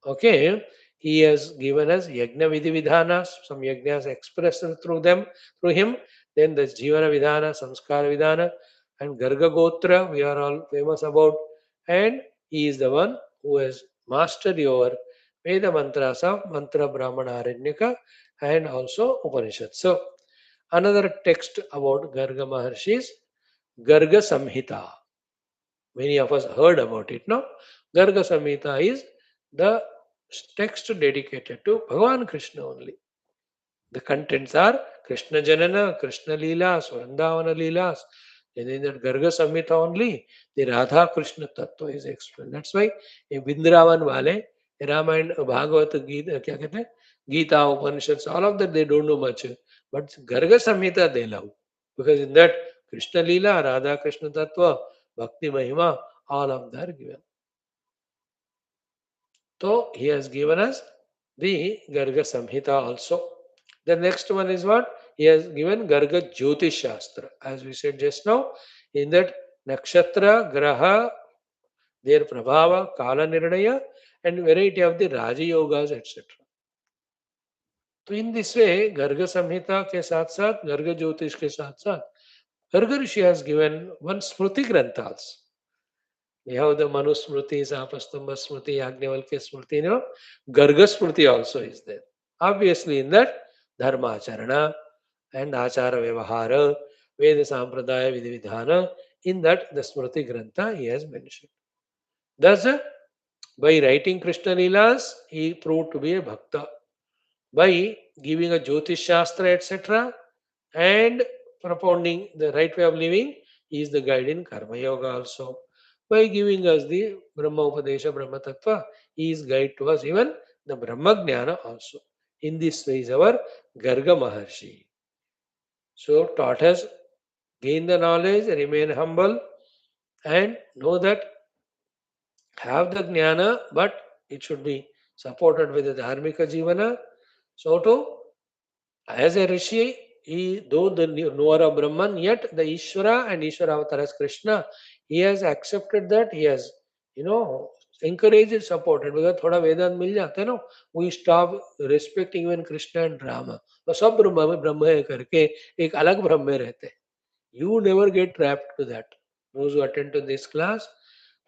Okay, he has given us yajna vidhi vidhanas, some yajnas expressed through them, through him. Then the jivana vidhana, samskara vidhana, and Garga Gotra, we are all famous about. And he is the one who has mastery over Veda mantras of Mantra Brahmana Aranyaka and also Upanishad. So, another text about Garga Maharshi is Garga Samhita. Many of us heard about it. No, Garga Samhita is the text dedicated to Bhagavan Krishna only. The contents are Krishna Janana, Krishna Leelas, Vrindavana Leelas. And in that Garga Samhita only, the Radha Krishna Tattva is explained. That's why in Vrindavan Wale, Ramayana, Bhagavad Gita, क्या कहते हैं? Gita, Upanishads, all of that they don't know much. But Garga Samhita they love. Because in that Krishna Leela, Radha Krishna Tattva, Bhakti Mahima, all of that are given. So he has given us the Garga Samhita also. The next one is what? He has given Garga Jyotish Shastra. As we said just now, in that Nakshatra, Graha, their Prabhava, Kala Nirnaya, and variety of the Raja Yogas, etc. तो in this way Garg संहिता के साथ साथ गर्ग ज्योतिष के साथ साथ गर्ग ऋषि has given one Smriti Granthas. We have the Manu Smriti, Apastamba Smriti, Yagnavalkya Smriti, Garga Smriti also is there. Obviously, in that, Dharma Acharana and Achara Vyavahara, Veda Sampradaya Vidhi Vidhana, in that, the Smriti Grantha he has mentioned. Thus, by writing Krishna Leelas, he proved to be a Bhakta. By giving a Jyotish Shastra, etc., and propounding the right way of living, he is the guide in Karma Yoga also. By giving us the Brahma Upadesha, Brahma Tattva, he is guide to us even the Brahma Jnana also. In this way is our Garga Maharshi. So taught us, gain the knowledge, remain humble, and know that have the Jnana, but it should be supported with the Dharmika Jivana. So too, as a Rishi, he, though the knower of Brahman, yet the Ishvara and Ishvara avatar as Krishna, he has accepted that, he has, encouraged, supported. Because थोड़ा वेदांत मिल जाता है ना, we stop respecting even Krishna and Rama. तो सब ब्रह्म में ब्रह्म है करके एक अलग ब्रह्म में रहते हैं. You never get trapped to that. Those who attend to this class,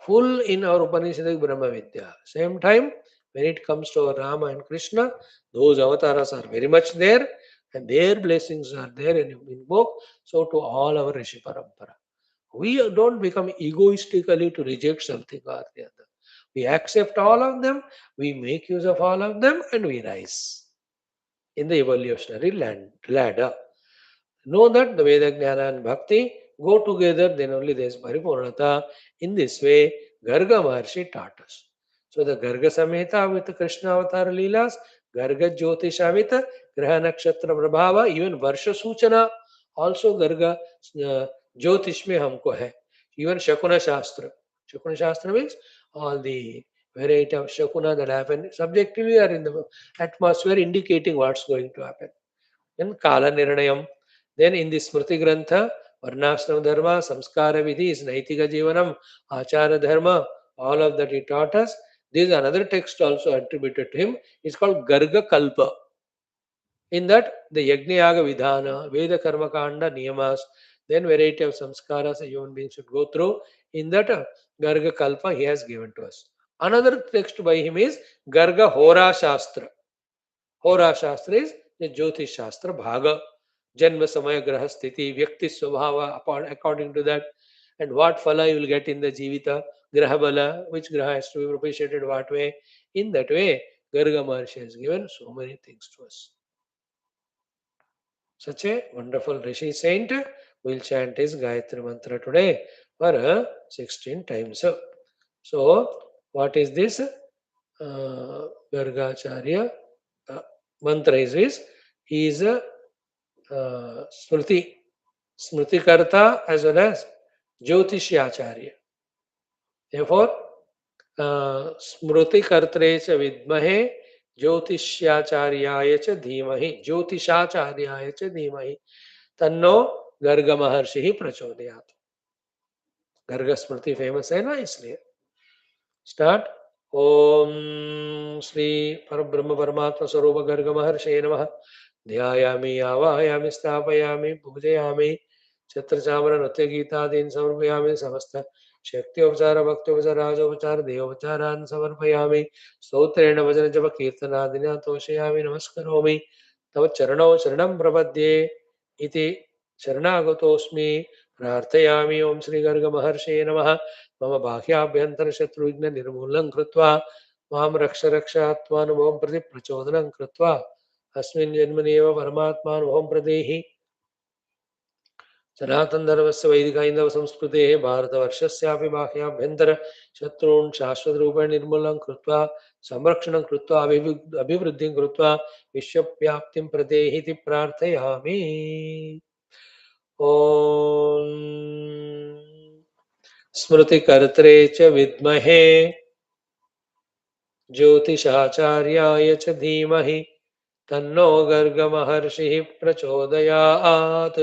full in our Upanishadic Brahma Vidya. Same time, when it comes to our Rama and Krishna, those avatars are very much there and their blessings are there in both. So to all our Rishi Parampara. We don't become egoistically to reject something or the other. We accept all of them, we make use of all of them, and we rise in the evolutionary ladder. Know that the Veda Jnana and Bhakti go together, then only there is Paripurnata. In this way, Garga Maharshi taught us. So the Garga Samhita with Krishna Avatar Leelas, Garga Jyotisha with Graha Nakshatra Prabhava, even Varsha Suchana, also Garga Jyotish mein humko hai. Even Shakuna Shastra. Shakuna Shastra means all the variety of Shakuna that happen subjectively are in the atmosphere indicating what's going to happen. Then Kala Nirnayam. Then in the Smriti Grantha, Varnashram Dharma, Samskara Vidhi is Naitika Jivanam, Achara Dharma, all of that he taught us. This is another text also attributed to him. It's called Garga Kalpa. In that, the Yajna Yaga Vidhana, Veda Karma Kanda, Niyamas, then variety of samskaras a human being should go through. In that, Garga Kalpa he has given to us. Another text by him is Garga Hora Shastra. Hora Shastra is the Jyotish Shastra Bhaga. Janma Samaya Graha Sthiti, Vyakti Swabhava, according to that, and what phala you will get in the Jivita, Graha Bala, which Graha has to be propitiated what way. In that way, Garga Maharshi has given so many things to us. Such a wonderful Rishi saint. We'll chant his Gayatri Mantra today for 16 times. So, what is this? Gargacharya mantra is this. He is a Smriti Karta as well as Jyotishyacharya. Therefore, स्मृति कर्त्रे च विद्महे ज्योतिष्याचार्याय च धीमहि ज्योतिषाचार्याय च धीमहि तन्नो गर्ग महर्षि प्रचोदयात्। गर्ग स्मृति famous है ना, इसलिए स्टार्ट। ओम श्री परब्रह्म परमात्मा स्वरूप गर्ग महर्षे नमः। ध्यायामि आवाहयामि स्थापयामि पूजयामि छत्रचामर नृत्य गीतादीन समर्पयामि समस्त शक्त्योपचार भक्त्योपचार राजोपचार देवोपचारान् समर्पयामि स्तोत्रेण वचन जप कीर्तनादिना तोषयामि नमस्करोमि तव चरणौ शरणं प्रपद्ये इति शरणागतोऽस्मि प्रार्थयामि। ओम श्री गर्ग महर्षे नमः। मम बाह्याभ्यन्तर शत्रुघ्न निर्मूलं कृत्वा मां रक्ष रक्षात्मानुभवं प्रति प्रचोदनं कृत्वा अस्मिन् जन्मनि एव परमात्मानुभवं प्रदेहि। सनातन धर्मस्य वैदिक हैन्दव संस्कृतेः भारतवर्षस्यापि बाह्याभ्यन्तर शत्रून् शाश्वतरूपेण निर्मूलं कृत्वा संरक्षणं कृत्वा अभिवृद्धिं कृत्वा विश्वव्याप्तिं प्रदेहि इति प्रार्थयामि। ॐ स्मृतिकर्त्रे च विद्महे ज्योतिषाचार्याय च धीमहि तन्नो गर्गमहर्षिः प्रचोदयात्।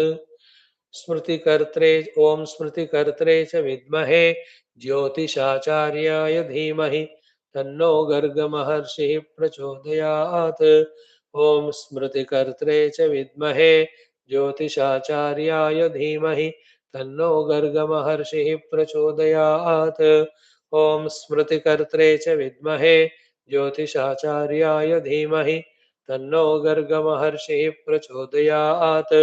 स्मृतिकर्त्रे ओम स्मृतिकर्त्रे च विद्महे ज्योतिषाचार्याय धीमहि तन्नो गर्गमहर्षिः प्रचोदयात्। ओम स्मृतिकर्त्रे च विद्महे ज्योतिषाचार्याय धीमहि तन्नो गर्गमहर्षिः प्रचोदयात्। ओम स्मृतिकर्त्रे च विद्महे ज्योतिषाचार्याय धीमहि तन्नो गर्गमहर्षिः प्रचोदयात्।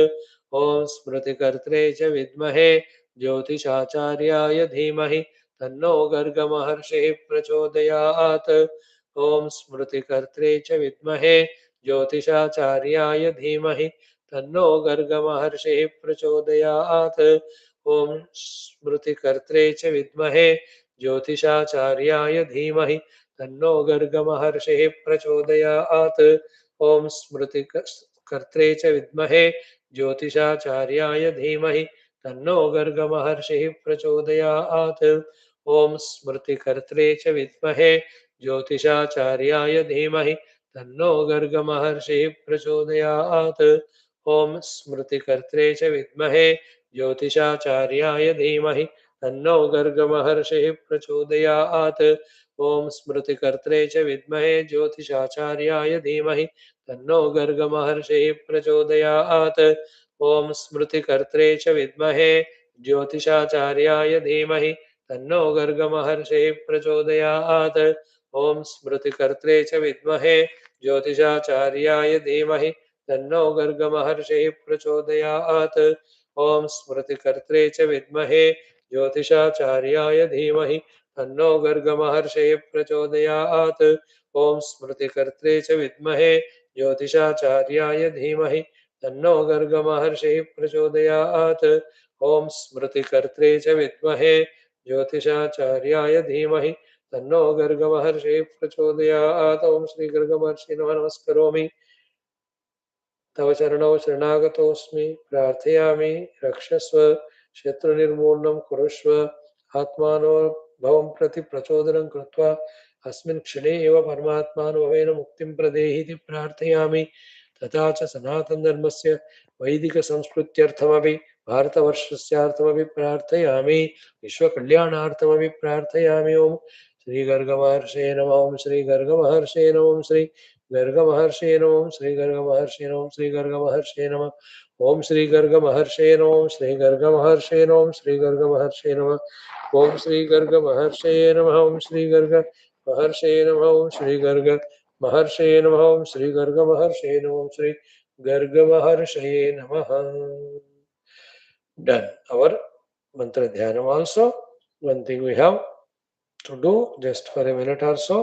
ओम स्मृतिकर्त्रे च विद्महे ज्योतिषाचार्याय धीमहि तन्नो गर्गमहर्षिः प्रचोदयात्। ओम स्मृतिकर्त्रे च विद्महे ज्योतिषाचार्याय धीमहि तन्नो गर्गमहर्षिः प्रचोदयात्। ओम स्मृतिकर्त्रे च विद्महे ज्योतिषाचार्याय धीमहि तन्नो गर्गमहर्षिः प्रचोदयात्। ओम स्मृतिकर्त्रे च विद्महे ज्योतिषाचार्याय धीमहि तन्नो गर्गमहर्षिः प्रचोदयात्। ओम स्मृतिकर्त्रे च विद्महे ज्योतिषाचार्याय धीमहि तन्नो गर्गमहर्षिः प्रचोदयात्। ओम स्मृतिकर्त्रे च विद्महे ज्योतिषाचार्याय धीमहि तन्नो गर्गमहर्षिः प्रचोदयात्। ओम स्मृतिकर्त्रे च विद्महे ज्योतिषाचार्याय धीमहि तन्नो गर्गमहर्षिः प्रचोदयात्। ओम स्मृतिकर्त्रे च विद्महे ज्योतिषाचार्याय धीमहि तन्नो गर्गमहर्षिः प्रचोदयात्। ओम स्मृतिकर्त्रे च विद्महे ज्योतिषाचार्याय धीमहि तन्नो गर्गमहर्षिः प्रचोदयात्। ओम स्मृतिकर्त्रे च विद्महे ज्योतिषाचार्याय धीमहि तन्नो गर्गमहर्षिः प्रचोदयात्। ओम स्मृतिकर्त्रे च विद्महे ज्योतिषाचार्याय धीमहि तन्नो गर्गमहर्षिः प्रचोदयात्। ओम स्मृतिकर्त्रे च विद्महे ज्योतिषाचार्याय धीमहि तन्नो गर्गमहर्षिः प्रचोदयात्। ओम श्री गर्गमहर्षि नमः। नमस्करोमि तव चरणौ शरणागतोऽस्मि प्रार्थयामि रक्षस्व शत्रुनिर्मूलनं कुरुष्व आत्मानो भवं प्रति प्रचोदनं कृत्वा अस्मिन् क्षणे एव परमात्मानुभवेन मुक्तिं प्रदेहि इति प्रार्थयामि। तथा च सनातनधर्मस्य वैदिकसंस्कृत्यर्थमपि भारतवर्षस्यार्थमपि प्रार्थयामि विश्वकल्याणार्थमपि प्रार्थयामि। ओम श्री गर्गमहर्षे नमः। ओम श्री गर्गमहर्षे नमः। ओम श्री गर्गमहर्षे नमः। ओम श्री गर्गमहर्षे नमः। ओम श्री गर्गमहर्षे नमः। ओम श्री गर्गमहर्षे नमः। ओम श्री गर्गमहर्षे नमः। ओम श्री गर्गमहर्षे नमः। ओम श्री गर्गमहर्षे नमः। ओम श्री गर्गमहर्षे नमः। ओम श्री गर्गमहर्षे नमः। ओम श्री गर्गमहर्षे नमः। ओम श्री गर्गमहर्षे नमः। Done our mantra dhyanam also. One thing we have to do just for a minute or so,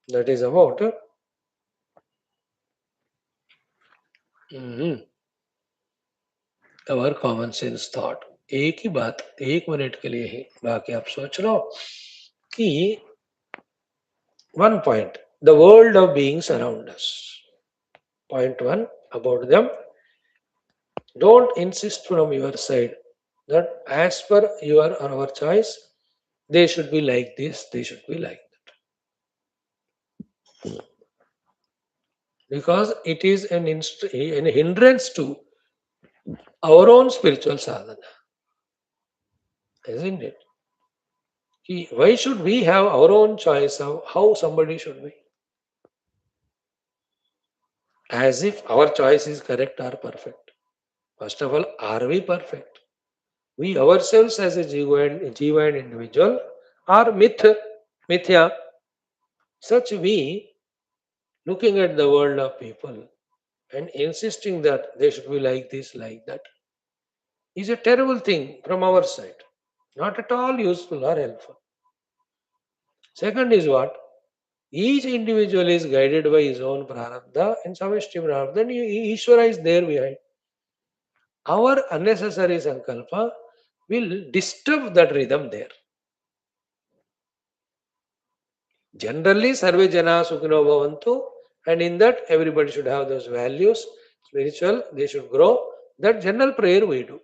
that is about our common sense thought. एक ही बात 1 मिनट के लिए ही, बाकी आप सोच लो कि one point, the world of beings around us. Point one about them. Don't insist from your side that as per your or our choice, they should be like this, they should be like that. because it is an hindrance to our own spiritual sadhana, isn't it? Why should we have our own choice of how somebody should be? As if our choice is correct or perfect. First of all, are we perfect? We ourselves as a jiva and individual are mithya. Such we, looking at the world of people and insisting that they should be like this, like that, is a terrible thing from our side. Not at all useful or helpful. Second is what? Each individual is guided by his own prarabdha and samishti prarabdha, and Ishvara is there behind. Our unnecessary sankalpa will disturb that rhythm there. Generally, sarve jana sukhino bhavantu, and in that everybody should have those values, spiritual, they should grow. That general prayer we do.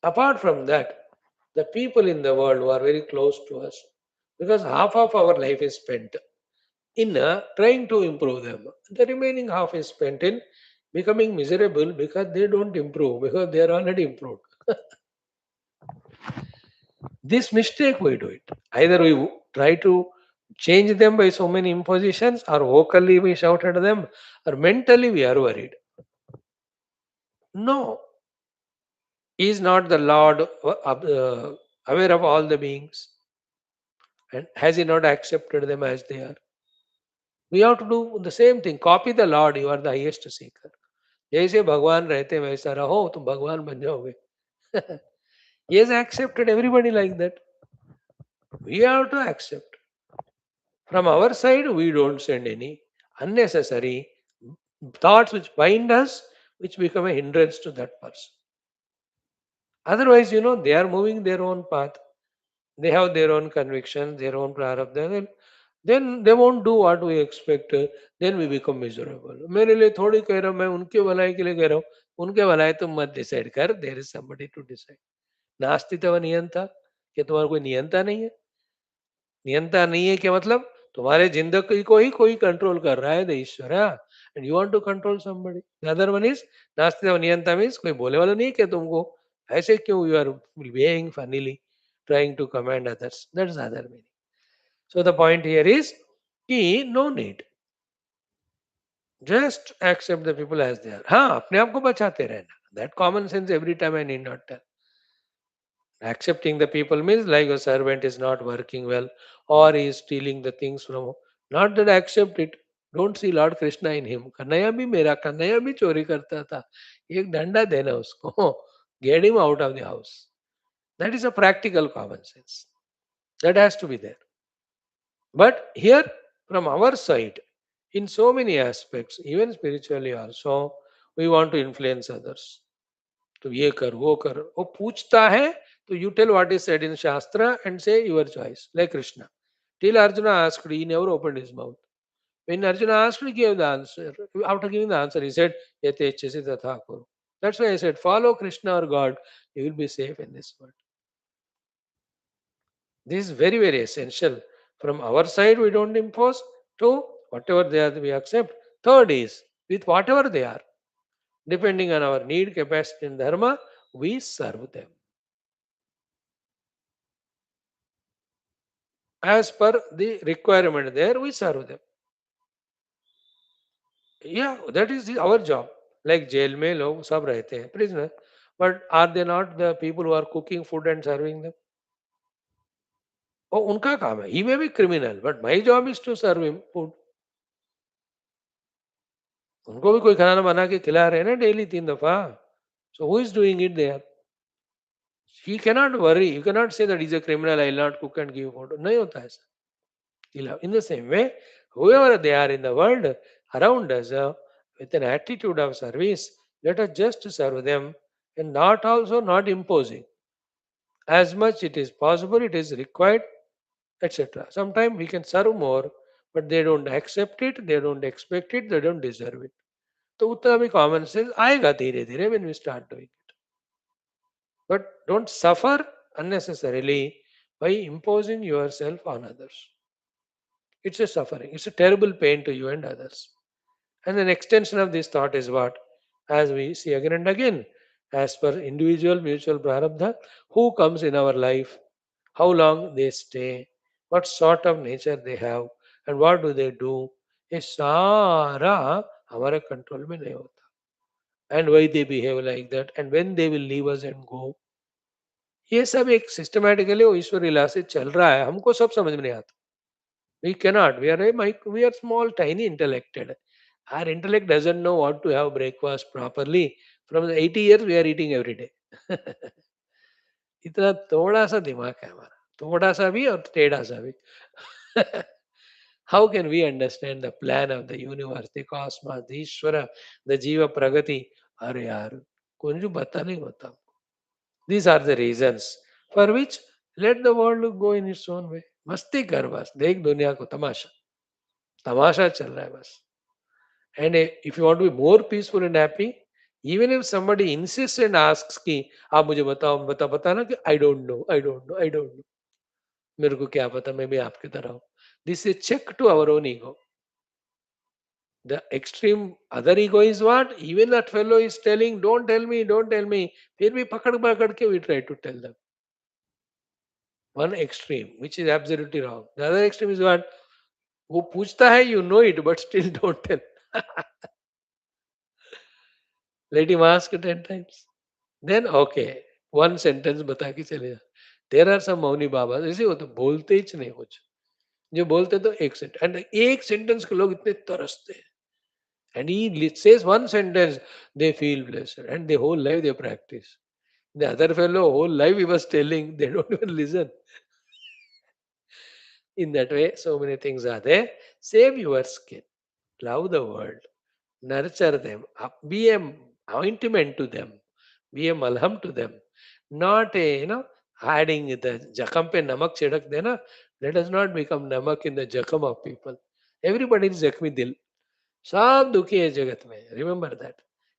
Apart from that, the people in the world who are very close to us, because half of our life is spent in trying to improve them. The remaining half is spent in becoming miserable because they don't improve, because they are already improved. This mistake we do it. Either we try to change them by so many impositions, or vocally we shout at them, or mentally we are worried. No, He is not the Lord aware of all the beings, and has He not accepted them as they are? We have to do the same thing. Copy the Lord, you are the highest seeker. जैसे भगवान रहते वैसा रहो तुम भगवान बन जाओगे. He has accepted everybody like that. We have to accept. From our side, we don't send any unnecessary thoughts which bind us, which become a hindrance to that person. Otherwise, they are moving their own path. They have their own convictions, their own prarabdha. Then they won't do what we expect. Then we become miserable. मेरे लिए थोड़ी कह रहा हूँ, मैं उनके भलाई के लिए कह रहा हूँ. उनके भलाई तुम मत डिसाइड कर. There is somebody to decide. नास्ति तव नियंता. क्या तुम्हारा कोई नियंता नहीं है? नियंता नहीं है क्या मतलब? तुम्हारे जिंदगी को ही कोई कंट्रोल कर रहा है, the Ishwar. And you want to control somebody. The other one is नास्ति तव नियंता मीन्स कोई बोले वाला नहीं है क्या तुमको? ऐसे क्यों you are behaving funnily, trying to command others? That's the other meaning. So the point here is कि no need. Just accept the people as they are. हाँ, अपने आप को बचाते रहना. That common sense every time I need not tell. Accepting the people means like a servant is not working well or he is stealing the things from. Not that I accept it. Don't see Lord Krishna in him. Kanhaiya भी मेरा कन्हैया भी चोरी करता था. एक डंडा देना उसको. Get him out of the house. That is a practical common sense. That has to be there. But here, from our side, in so many aspects, even spiritually also, we want to influence others. तो ये कर वो कर वो पूछता है तो you tell what is said in Shastra and say your choice, like Krishna. Till Arjuna asked, he never opened his mouth. When Arjuna asked, he gave the answer. After giving the answer, he said, Yate chesi tatha kuru. That's why I said, follow Krishna or God, you will be safe in this world. This is very, very essential. From our side, we don't impose. Two, whatever they are, we accept. Third is, with whatever they are, depending on our need, capacity, and dharma, we serve them. As per the requirement there, we serve them. Yeah, that is our job. Like jail में लोग सब रहते हैं, prisoner. But are they not the people who are cooking food and serving them? वो उनका काम है. He may be criminal, but my job is to serve him food. उनको भी कोई खाना बना के खिला रहे हैं ना डेली 3 दफा. So who is doing it there? He cannot worry. You cannot say that he's a criminal. I will not cook and give food. नहीं होता ऐसा. In the same way, whoever they are in the world around us, with an attitude of service, let us just serve them and not imposing. As much it is possible, it is required, etc. Sometimes we can serve more, but they don't accept it, they don't expect it, they don't deserve it. तो उतना भी common sense आएगा धीरे धीरे when we start doing it. But don't suffer unnecessarily by imposing yourself on others. It's a suffering. It's a terrible pain to you and others. And an extension of this thought is what? As we see again and again, as per individual mutual prarabdha, who comes in our life, how long they stay, what sort of nature they have, and what do they do, ये सारा हमारे control में नहीं होता. And why they behave like that, and when they will leave us and go, ये सब एक systematically वो ईश्वर लीला से चल रहा है. हमको सब समझ में नहीं आता. We cannot. We are small, tiny intellected. Our intellect doesn't know what to have breakfast properly. From the 80 years, we are eating every day. इतना थोड़ा सा दिमाग है हमारा, थोड़ा सा भी और टेढ़ा सा भी. How can we understand the plan of the universe, the cosmos, the Ishwar, the जीव प्रगति? अरे यार, कुछ बता नहीं होता. These are the reasons for which let the world go in its own way. मस्ती कर बस, देख दुनिया को तमाशा, तमाशा चल रहा है बस. And if you want to be more peaceful and happy, even if somebody insists and asks कि आप मुझे बताओ बताना कि I don't know, मेरे को क्या पता, मैं भी आपकी तरह हूँ. This is a check to our own ego. The extreme other ego is what? Even that fellow is telling, don't tell me. फिर भी पकड़ के we try to tell them. One extreme, which is absolutely wrong. The other extreme is what? वो पूछता है, you know it, but still don't tell. Let him ask 10 times. Then okay, one sentence बता के चले जा. There are some Mauni Baba ऐसे होते, बोलते ही नहीं कुछ. जो बोलते तो एक सेंटेंस, एंड एक सेंटेंस के लोग इतने तरसते हैं. And he says one sentence, they feel blessed, and the whole life they practice. The other fellow, whole life he was telling, they don't even listen. In that way, so many things are there. Save your skin, love the world, nurture them, be a ointment to them, be a malham to them. Not a, adding the jakam pe namak छिड़क देना. Let us not become namak in the jakam of people. Everybody is jakmi dil. सब दुखी है जगत में. Remember that.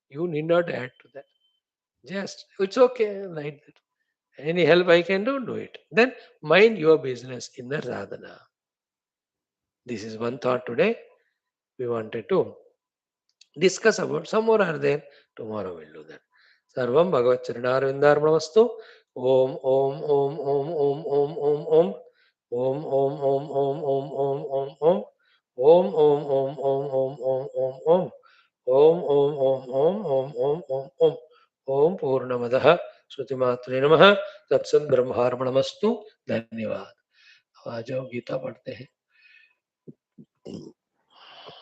You need not add to that. Just, it's okay like that. Any help I can do it. Then mind your business in the sadhana. This is one thought today we wanted to discuss about. Some more are there. Tomorrow we'll do that. Sarvam Bhagavat Charanarvindarmamastu. Om Om Om Om Om Om Om Om. Om Om Om Om Om Om Om Om. Om Om Om Om Om Om Om Om. Om Om Om Om Om Om Om Om. Om Purnamadah Shrutimatre Namaha. तत्सत ब्रह्मार्पणमस्तु. धन्यवाद. आज गीता पढ़ते हैं.